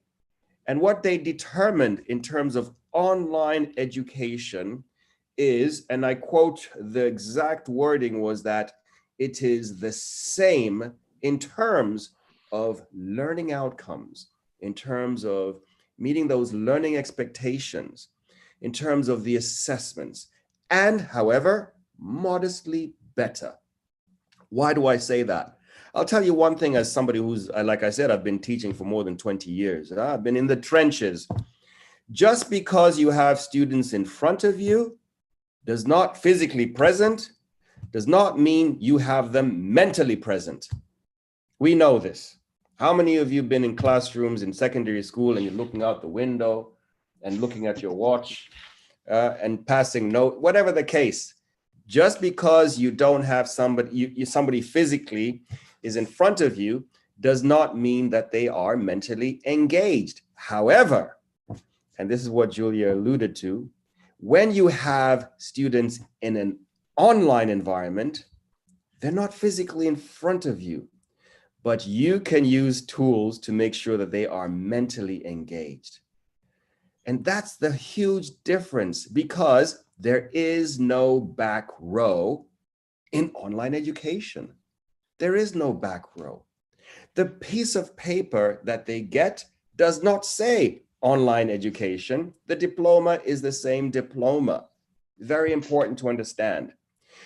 And what they determined in terms of online education is, and I quote, the exact wording was that it is the same in terms of learning outcomes, in terms of meeting those learning expectations, in terms of the assessments, and however, modestly better. Why do I say that? I'll tell you one thing as somebody who's, like I said, I've been teaching for more than 20 years. I've been in the trenches. Just because you have students in front of you does not physically present, does not mean you have them mentally present. We know this. How many of you have been in classrooms in secondary school and you're looking out the window and looking at your watch and passing note, whatever the case, just because you don't have somebody, somebody physically is in front of you does not mean that they are mentally engaged. However, and this is what Julia alluded to, when you have students in an online environment, they're not physically in front of you, but you can use tools to make sure that they are mentally engaged. And that's the huge difference, because there is no back row in online education. There is no back row. The piece of paper that they get does not say online education. The diploma is the same diploma. Very important to understand.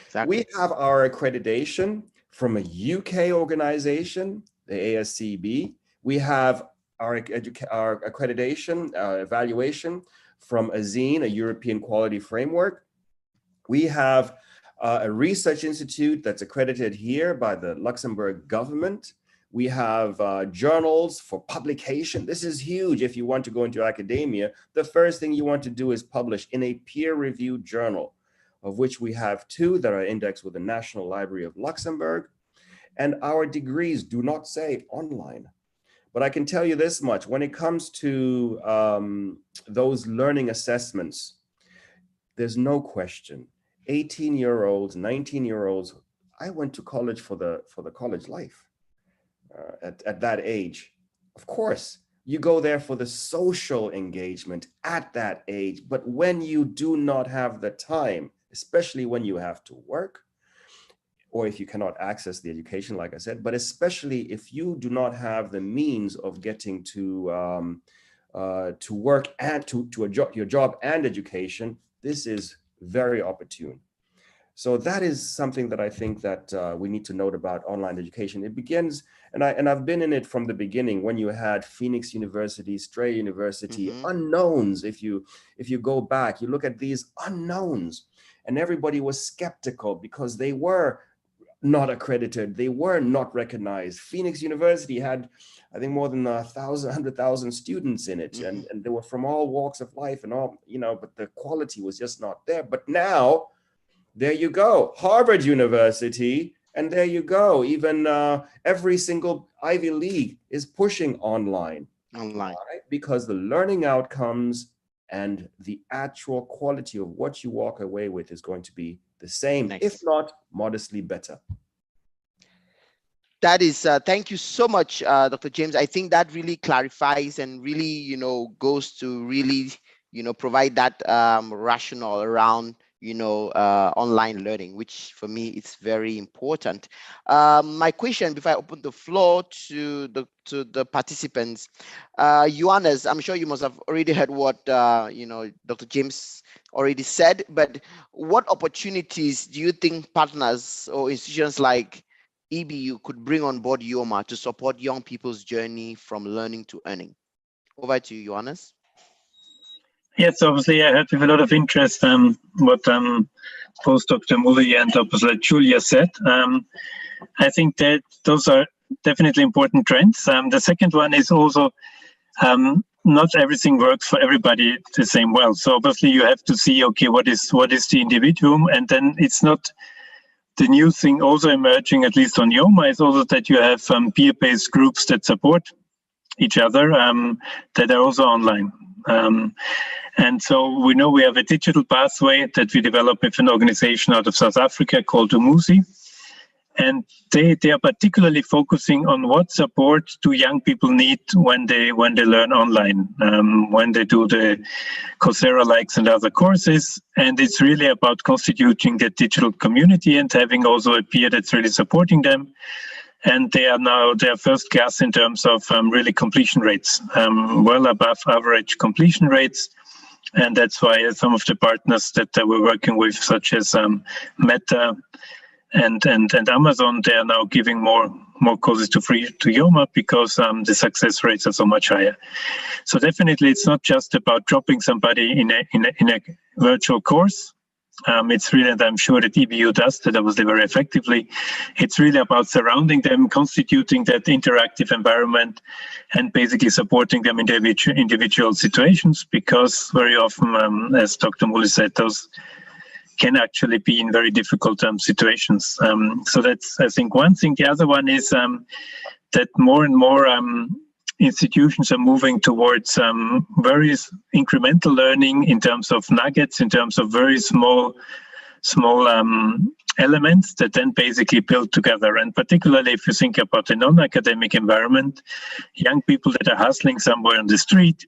Exactly. We have our accreditation from a UK organization, the ASCB. We have our accreditation evaluation from AZIN, a European Quality Framework. We have a research institute that's accredited here by the Luxembourg government. We have journals for publication. This is huge. If you want to go into academia, the first thing you want to do is publish in a peer-reviewed journal, of which we have 2 that are indexed with the National Library of Luxembourg. And our degrees do not say online. But I can tell you this much, when it comes to those learning assessments, there's no question. 18-year-olds, 19-year-olds, I went to college for the college life at that age. Of course, you go there for the social engagement at that age, but when you do not have the time, especially when you have to work, or if you cannot access the education, like I said, but especially if you do not have the means of getting to work and to your job and education, this is very opportune. So that is something that I think that we need to note about online education. It begins, and I've been in it from the beginning, when you had Phoenix University, Stray University, unknowns. If you go back, you look at these unknowns, and everybody was skeptical because they were not accredited, they were not recognized. Phoenix University had, I think, more than 100,000 students in it, and they were from all walks of life and all, but the quality was just not there. But now, there you go, Harvard University, and there you go. Even every single Ivy League is pushing online. Right? Because the learning outcomes and the actual quality of what you walk away with is going to be the same, if not modestly better. That is, thank you so much, Dr. James. I think that really clarifies and really, goes to really, provide that rationale around, online learning, which for me is very important. My question, before I open the floor to the participants, Johannes, I'm sure you must have already heard what Dr. James already said, but what opportunities do you think partners or institutions like EBU could bring on board Yoma to support young people's journey from learning to earning? Over to you, Johannes. Yes, obviously I heard with a lot of interest what both Dr. Mully and Dr. Julia said. I think that those are definitely important trends. The second one is also not everything works for everybody the same well. So obviously you have to see, okay, what is the individuum, and then it's not the new thing also emerging, at least on Yoma, is also that you have peer-based groups that support each other that are also online. And so we know we have a digital pathway that we developed with an organization out of South Africa called Umusi. And they are particularly focusing on what support do young people need when they learn online, when they do the Coursera likes and other courses. And it's really about constituting the digital community and having also a peer that's really supporting them. And they are now their first class in terms of really completion rates, well above average completion rates. And that's why some of the partners that we're working with, such as Meta and Amazon, they are now giving more courses to Yoma because the success rates are so much higher. So definitely, it's not just about dropping somebody in a virtual course. It's really, and I'm sure that EBU does that obviously very effectively. It's really about surrounding them, constituting that interactive environment, and basically supporting them in their individual situations, because very often, as Dr. Mully said, those can actually be in very difficult situations. So that's, I think, one thing. The other one is that more and more institutions are moving towards very incremental learning in terms of nuggets, in terms of very small elements that then basically build together. And particularly if you think about a non-academic environment, young people that are hustling somewhere on the street,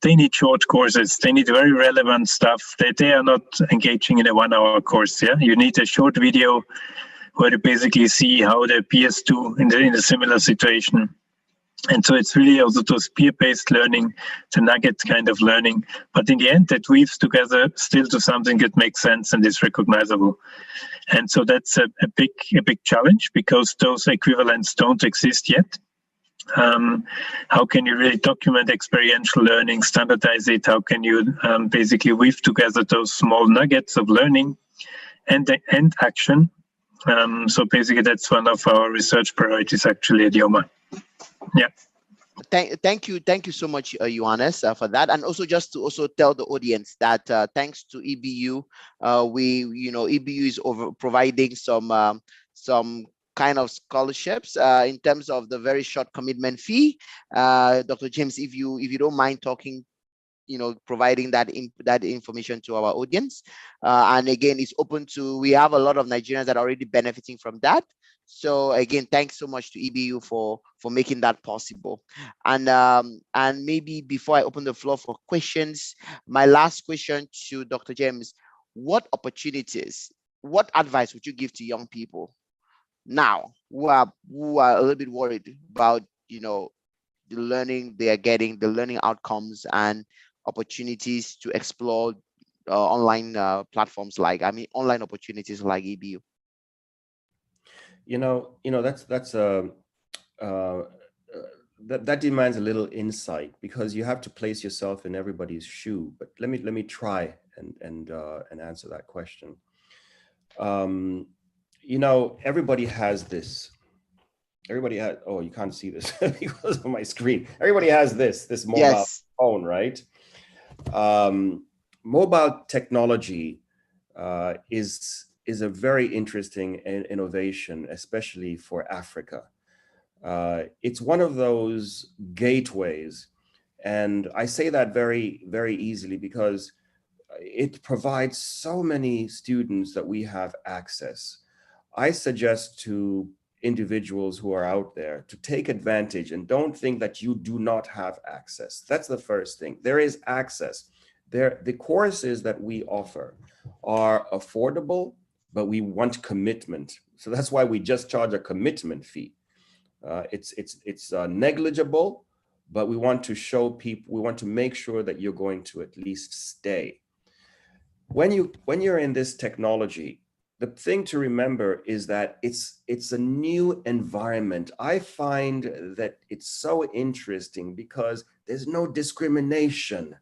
they need short courses. They need very relevant stuff. They are not engaging in a 1 hour course. Yeah, you need a short video where you basically see how their peers do in a similar situation. And so it's really also those peer-based learning, the nugget kind of learning. But in the end, that weaves together still to something that makes sense and is recognizable. And so that's a big challenge, because those equivalents don't exist yet. How can you really document experiential learning, standardize it? How can you basically weave together those small nuggets of learning and action? So basically, that's one of our research priorities actually at Yoma. Yeah. Thank you so much, Johannes, for that. And also just to also tell the audience that thanks to EBU, EBU is providing some kind of scholarships in terms of the very short commitment fee. Dr. James, if you don't mind talking, providing that information to our audience. And again, it's open to, we have a lot of Nigerians that are already benefiting from that. So again, thanks so much to EBU for making that possible. And maybe before I open the floor for questions, my last question to Dr. James: what opportunities, what advice would you give to young people now who are a little bit worried about the learning they are getting, the learning outcomes and opportunities to explore online platforms online opportunities like EBU? That demands a little insight, because you have to place yourself in everybody's shoe. But let me try and answer that question. Everybody has this. Everybody has. Oh, you can't see this because of my screen. Everybody has this mobile phone, right? Mobile technology is a very interesting innovation, especially for Africa. It's one of those gateways, and I say that very, very easily because it provides so many students that we have access. I suggest to individuals who are out there to take advantage and don't think that you do not have access. That's the first thing. There is access. The courses that we offer are affordable, but we want commitment. So that's why we just charge a commitment fee. It's negligible, but we want to show people, we want to make sure that you're going to at least stay. When you're in this technology, the thing to remember is that it's a new environment. I find that it's so interesting because there's no discrimination.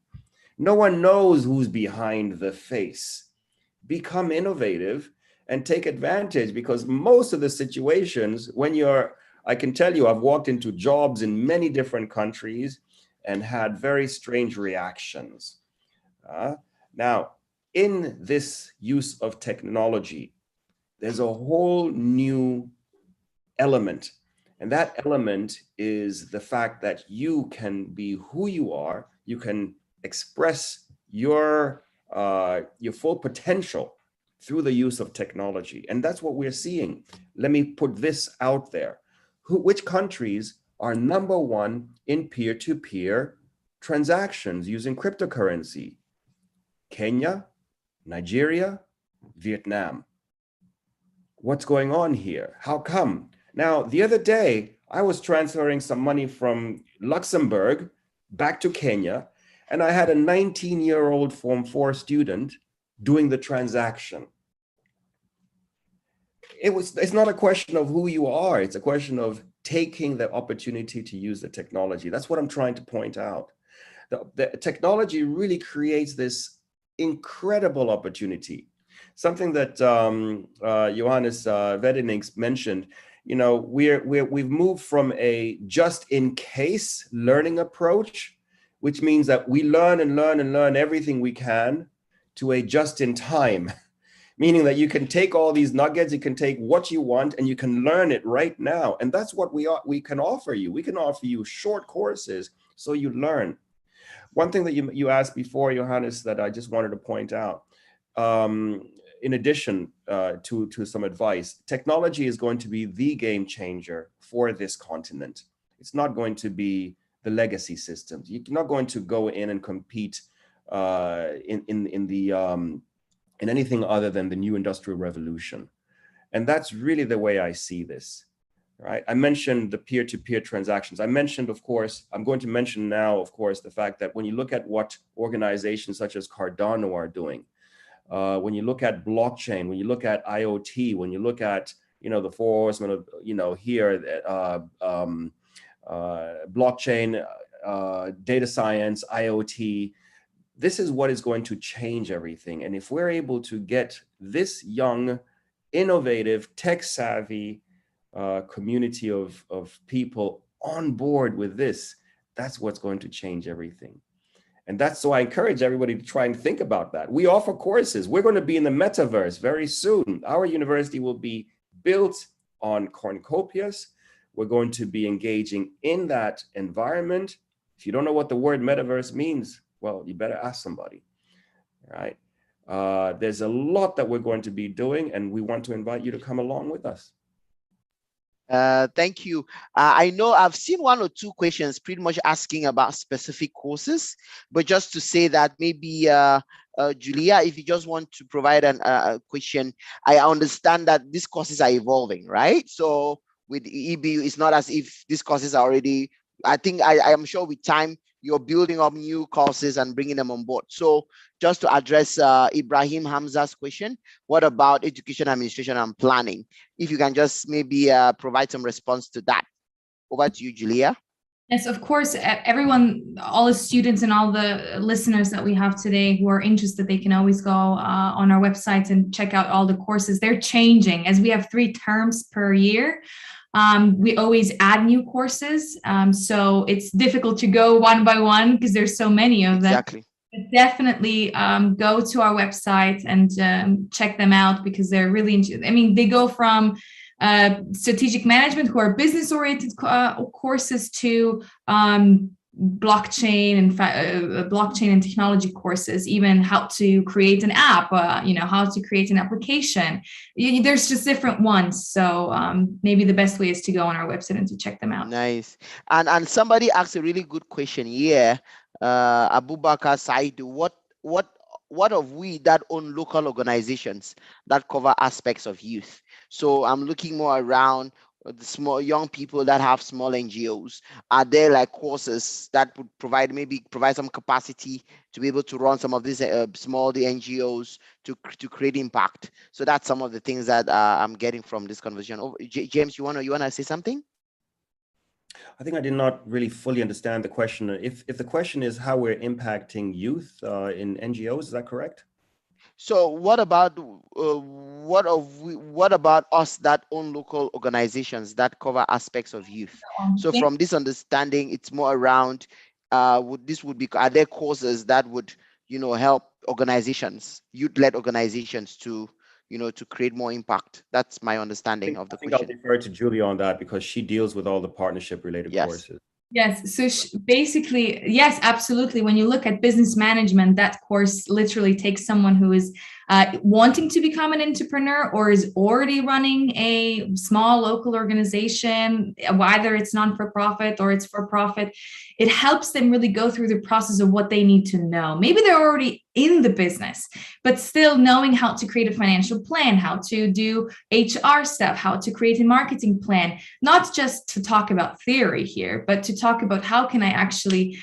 No one knows who's behind the face. Become innovative and take advantage, because most of the situations I can tell you, I've walked into jobs in many different countries and had very strange reactions. Now, in this use of technology, there's a whole new element. And that element is the fact that you can be who you are. You can express your full potential through the use of technology. And that's what we're seeing. Let me put this out there. Which countries are number one in peer-to-peer transactions using cryptocurrency? Kenya, Nigeria, Vietnam. What's going on here? How come? Now, the other day, I was transferring some money from Luxembourg back to Kenya, and I had a 19-year-old Form 4 student doing the transaction. It's not a question of who you are. It's a question of taking the opportunity to use the technology. That's what I'm trying to point out. The technology really creates this incredible opportunity. Something that Johannes Vedinings mentioned, you know, we've moved from a just-in-case learning approach, which means that we learn and learn and learn everything we can, to a just-in-time, meaning that you can take all these nuggets, you can take what you want, and you can learn it right now. And that's what we can offer you. We can offer you short courses so you learn. One thing that you asked before, Johannes, that I just wanted to point out, in addition to some advice, technology is going to be the game changer for this continent. It's not going to be the legacy systems. You're not going to go in and compete in anything other than the new industrial revolution. And that's really the way I see this, right? I mentioned the peer-to-peer transactions. I mentioned, of course, I'm going to mention now, of course, the fact that when you look at what organizations such as Cardano are doing, when you look at blockchain, when you look at IoT, when you look at, you know, the four horsemen of, you know, here, blockchain, data science, IoT, this is what is going to change everything. And if we're able to get this young, innovative, tech-savvy community of people on board with this, that's what's going to change everything. And that's, so I encourage everybody to try and think about that. We offer courses. We're going to be in the metaverse very soon. Our university will be built on cornucopias. We're going to be engaging in that environment. If you don't know what the word metaverse means, well, you better ask somebody, right? There's a lot that we're going to be doing, and we want to invite you to come along with us. Thank you. I know I've seen one or two questions pretty much asking about specific courses, but just to say that maybe Julia, if you just want to provide a question, I understand that these courses are evolving, right? So with EBU, it's not as if these courses are already, I think I am sure with time, you're building up new courses and bringing them on board. So just to address Ibrahim Hamza's question, what about education administration and planning? If you can just maybe provide some response to that. Over to you, Julia. Yes, of course, everyone, all the students and all the listeners that we have today who are interested, they can always go on our website and check out all the courses. They're changing as we have 3 terms per year. We always add new courses. So it's difficult to go one by one because there's so many of them. Exactly. But definitely go to our website and check them out, because they're really, I mean, they go from strategic management, who are business oriented courses, to blockchain and blockchain and technology courses, even how to create an app, you know, how to create an application. There's just different ones. So maybe the best way is to go on our website and to check them out. Nice. And somebody asked a really good question here. Abubakar Said, what of we that own local organizations that cover aspects of youth? So I'm looking more around the small young people that have small NGOs. Are there like courses that would provide some capacity to be able to run some of these small NGOs to create impact? So that's some of the things that I'm getting from this conversation. James, you wanna say something? I think I did not really fully understand the question. If the question is how we're impacting youth in NGOs, is that correct? So what about us that own local organizations that cover aspects of youth? So from this understanding, it's more around are there courses that would, you know, help organizations, youth-led organizations to, you know, to create more impact? That's my understanding of the question. I think I'll defer to Julia on that, because she deals with all the partnership related courses. Yes, so basically, yes, absolutely. When you look at business management, that course literally takes someone who is wanting to become an entrepreneur or is already running a small local organization, whether it's non-for-profit or it's for-profit, it helps them really go through the process of what they need to know. Maybe they're already in the business, but still knowing how to create a financial plan, how to do HR stuff, how to create a marketing plan, not just to talk about theory here, but to talk about how can I actually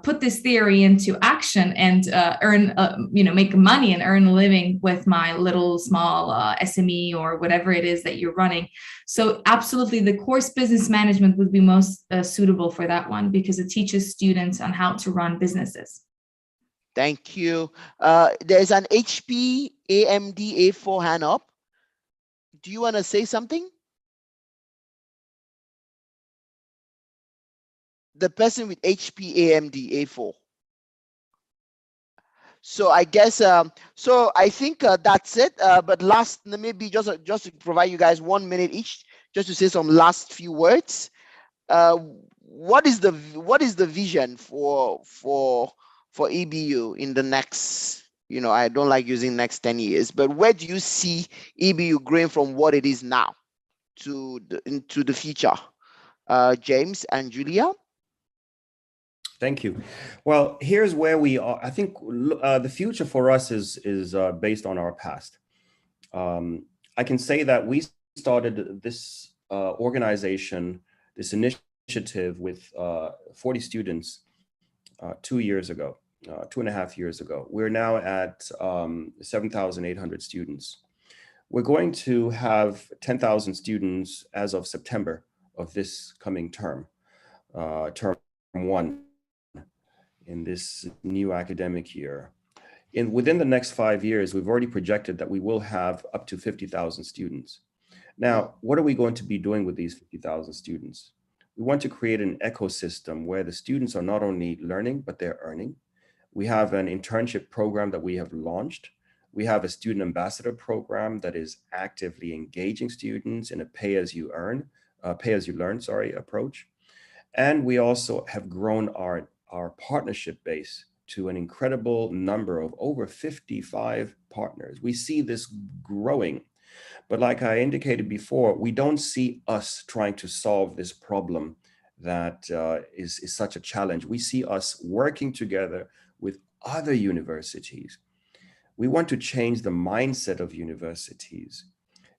put this theory into action and earn, make money and earn a living with my little small SME or whatever it is that you're running. So absolutely, the course business management would be most suitable for that one because it teaches students on how to run businesses. Thank you. There's an HP AMD A4 hand up. Do you want to say something? The person with HP AMD A4. So I guess, so I think that's it. But last, maybe just to provide you guys 1 minute each, just to say some last few words. What is the vision for EBU in the next, I don't like using next 10 years, but where do you see EBU growing from what it is now into the future? James and Julia? Thank you. Well, here's where we are. I think the future for us is based on our past. I can say that we started this organization, this initiative with 40 students 2 years ago, 2.5 years ago. We're now at 7,800 students. We're going to have 10,000 students as of September of this coming term, term 1. In this new academic year. Within the next 5 years, we've already projected that we will have up to 50,000 students. Now, what are we going to be doing with these 50,000 students? We want to create an ecosystem where the students are not only learning, but they're earning. We have an internship program that we have launched. We have a student ambassador program that is actively engaging students in a pay-as-you-learn approach. And we also have grown our partnership base to an incredible number of over 55 partners. We see this growing, but like I indicated before, we don't see us trying to solve this problem that is such a challenge. We see us working together with other universities. We want to change the mindset of universities,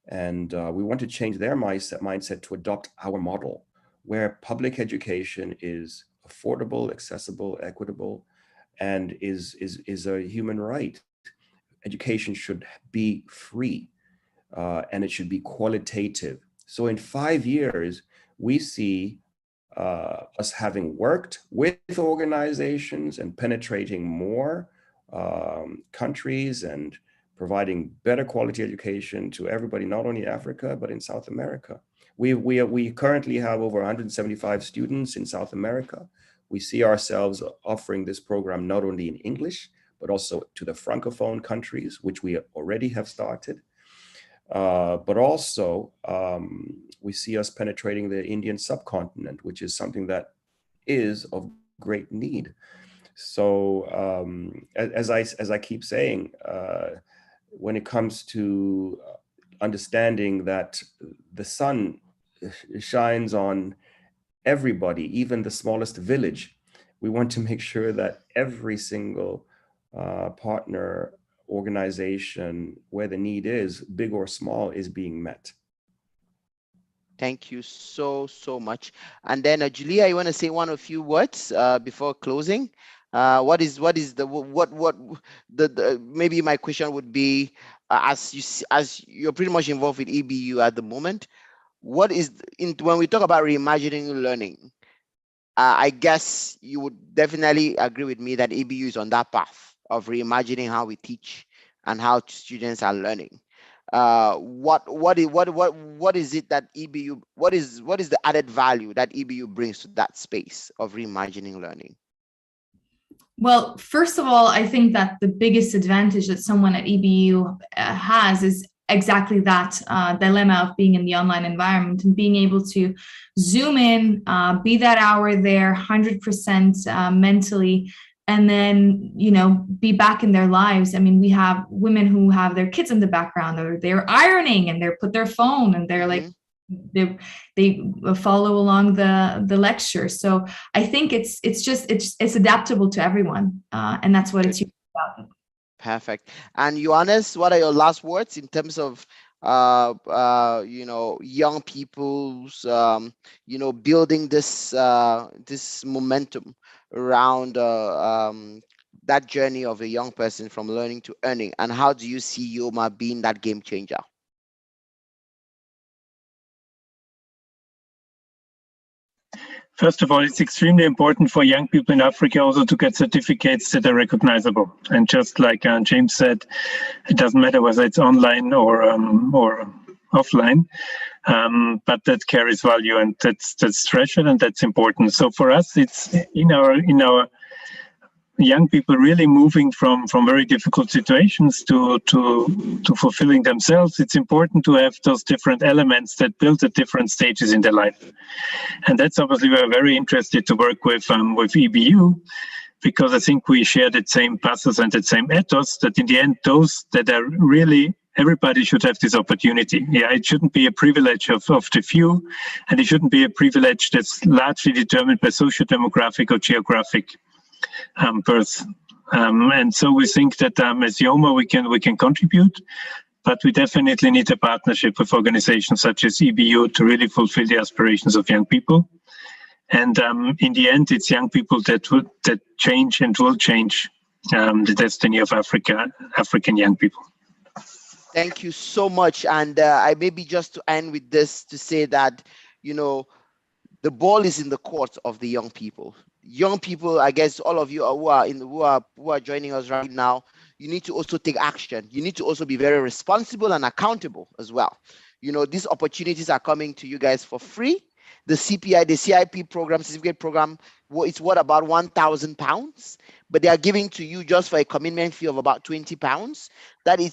and we want to change their mindset to adopt our model, where public education is affordable, accessible, equitable, and is a human right. Education should be free, and it should be qualitative. So in 5 years, we see us having worked with organizations and penetrating more countries and providing better quality education to everybody, not only Africa, but in South America. We currently have over 175 students in South America. We see ourselves offering this program not only in English, but also to the Francophone countries, which we already have started. But also, we see us penetrating the Indian subcontinent, which is something that is of great need. So as I keep saying, when it comes to understanding that the sun shines on everybody, even the smallest village, we want to make sure that every single partner organization, where the need is, big or small, is being met. Thank you so much. And then Julia, you want to say one or few words before closing? Maybe my question would be, as you're pretty much involved with EBU at the moment, when we talk about reimagining learning, I guess you would definitely agree with me that EBU is on that path of reimagining how we teach and how students are learning. What is it that EBU, what is the added value that EBU brings to that space of reimagining learning? Well, first of all, I think that the biggest advantage that someone at EBU has is exactly that dilemma of being in the online environment and being able to zoom in, be that hour there 100% mentally, and then, you know, be back in their lives. I mean, we have women who have their kids in the background, or they're ironing and they're put their phone and they're like, they follow along the lecture. So I think it's adaptable to everyone, and that's what it's about. Perfect. And Johannes, what are your last words in terms of you know, young people's you know, building this this momentum around that journey of a young person from learning to earning, and how do you see Yoma being that game changer? First of all, it's extremely important for young people in Africa also to get certificates that are recognizable. And just like James said, it doesn't matter whether it's online or offline, but that carries value, and that's treasured, and that's important. So for us, it's in our young people really moving from very difficult situations to fulfilling themselves. It's important to have those different elements that build at different stages in their life. And that's obviously we're very interested to work with EBU, because I think we share the same pathos and the same ethos, that in the end, those that are really, everybody should have this opportunity. Yeah, it shouldn't be a privilege of the few, and it shouldn't be a privilege that's largely determined by socio-demographic or geographic birth. And so we think that as Yoma we can contribute, but we definitely need a partnership with organizations such as EBU to really fulfill the aspirations of young people. And in the end, it's young people that change and will change the destiny of African young people. Thank you so much. And I maybe just to end with this, to say that, you know, the ball is in the court of the young people. Young people, I guess all of you who are joining us right now, you need to also take action. You need to also be very responsible and accountable as well. You know, these opportunities are coming to you guys for free. The CPI, the CIP program, certificate program, it's what, about £1,000, but they are giving to you just for a commitment fee of about £20. That is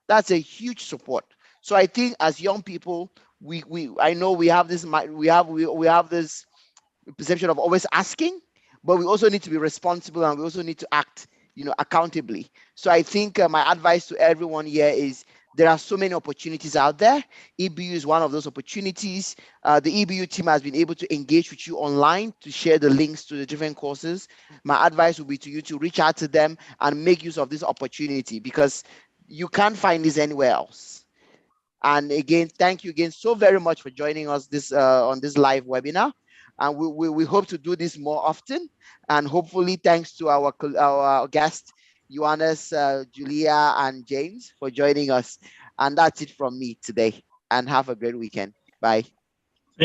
that's a huge support. So I think as young people, I know we have this perception of always asking, but we also need to be responsible, and we also need to act, you know, accountably. So I think my advice to everyone here is, there are so many opportunities out there. EBU is one of those opportunities. The EBU team has been able to engage with you online to share the links to the different courses. My advice would be to you to reach out to them and make use of this opportunity, because you can't find this anywhere else. And again, thank you again so very much for joining us this on this live webinar. And we hope to do this more often. And hopefully, thanks to our guests, Johannes, Julia, and James, for joining us. And that's it from me today. And have a great weekend. Bye.